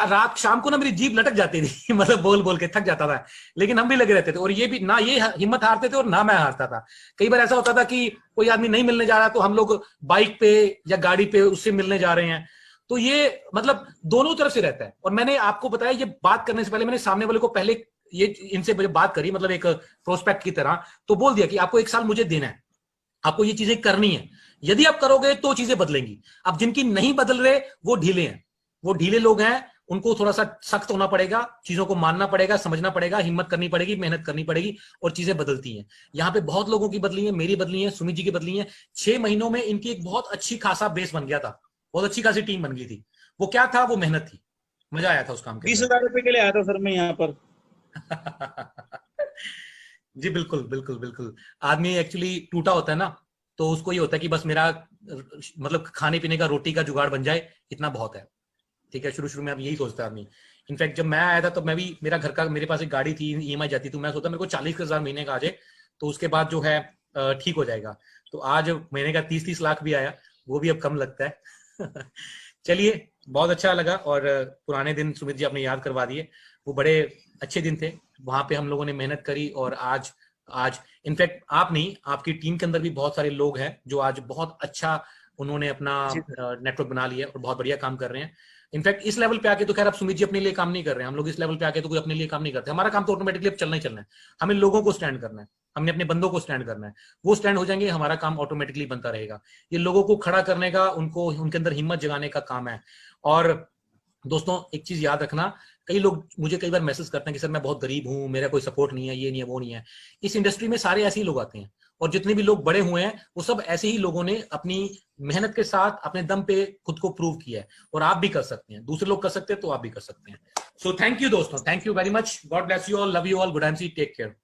Speaker 1: रात शाम को ना मेरी जीभ लटक जाती थी मतलब बोल बोल के थक जाता था, लेकिन हम भी लगे रहते थे। और ये भी ना, ये हिम्मत हारते थे और ना मैं हारता था। कई बार ऐसा होता था कि कोई आदमी नहीं मिलने जा रहा, तो हम लोग बाइक पे या गाड़ी पे उससे मिलने जा रहे हैं। तो ये मतलब दोनों तरफ से रहता है। और मैंने आपको बताया, ये बात करने से पहले मैंने सामने वाले को पहले ये इनसे बात करी, मतलब एक प्रोस्पेक्ट की तरह, तो बोल दिया कि आपको 1 साल मुझे देना है, आपको ये चीजें करनी है, यदि आप करोगे तो चीजें बदलेंगी। अब जिनकी नहीं बदल रहे वो ढीले हैं, वो ढीले लोग हैं, उनको थोड़ा सा सख्त होना पड़ेगा, चीजों को मानना पड़ेगा, समझना पड़ेगा, हिम्मत करनी पड़ेगी, मेहनत करनी पड़ेगी, और चीजें बदलती हैं। यहाँ पे बहुत लोगों की बदली है, मेरी बदली है, सुमित जी की बदली है। 6 महीनों में इनकी एक बहुत अच्छी खासा बेस बन गया था, बहुत अच्छी खासी टीम बन गई थी। वो क्या था, वो मेहनत थी, मजा आया था उस काम के
Speaker 2: 20,000 रुपए के लिए आया था सर मैं यहाँ पर।
Speaker 1: अंदर। जी बिल्कुल बिल्कुल बिल्कुल। आदमी एक्चुअली टूटा होता है ना, तो उसको ये होता है कि बस मेरा मतलब खाने पीने का, रोटी का जुगाड़ बन जाए, इतना बहुत है। ठीक है, शुरू शुरू में अब यही सोचता है आदमी। इनफैक्ट जब मैं आया था, तो मैं भी, मेरा घर का, मेरे पास एक गाड़ी थी, ईएमआई जाती, तो मैं सोचता मेरे को 40,000 महीने का आ जाए, तो उसके बाद जो है ठीक हो जाएगा। तो आज महीने का 30-30 लाख भी आया, वो भी अब कम लगता है। चलिए, बहुत अच्छा लगा। और पुराने दिन सुमित जी आपने याद करवा दिए, वो बड़े अच्छे दिन थे। वहां पे हम लोगों ने मेहनत करी, और आज आज इनफैक्ट आप नहीं, आपकी टीम के अंदर भी बहुत सारे लोग हैं जो आज बहुत अच्छा उन्होंने अपना नेटवर्क बना लिया और बहुत बढ़िया काम कर रहे हैं। इनफैक्ट इस लेवल पे आके तो खैर अब सुमित जी अपने लिए काम नहीं कर रहे हैं, हम लोग इस लेवल पे आके तो कोई अपने लिए काम नहीं करते। हमारा काम तो ऑटोमेटिकली अब चलना ही चलना है, हमें लोगों को स्टैंड करना है, हमने अपने बंदों को स्टैंड करना है, वो स्टैंड हो जाएंगे, हमारा काम ऑटोमेटिकली बनता रहेगा। ये लोगों को खड़ा करने का, उनको, उनके अंदर हिम्मत जगाने का काम है। और दोस्तों एक चीज याद रखना, कई लोग मुझे कई बार मैसेज करते हैं कि सर मैं बहुत गरीब हूं, मेरा कोई सपोर्ट नहीं है, ये नहीं है, वो नहीं है। इस इंडस्ट्री में सारे ऐसे ही लोग आते हैं, और जितने भी लोग बड़े हुए हैं वो सब ऐसे ही लोगों ने अपनी मेहनत के साथ अपने दम पे खुद को प्रूव किया है। और आप भी कर सकते हैं, दूसरे लोग कर सकते हैं तो आप भी कर सकते हैं। सो थैंक यू दोस्तों, thank you very much, God bless you all, love you all, good and see, take care.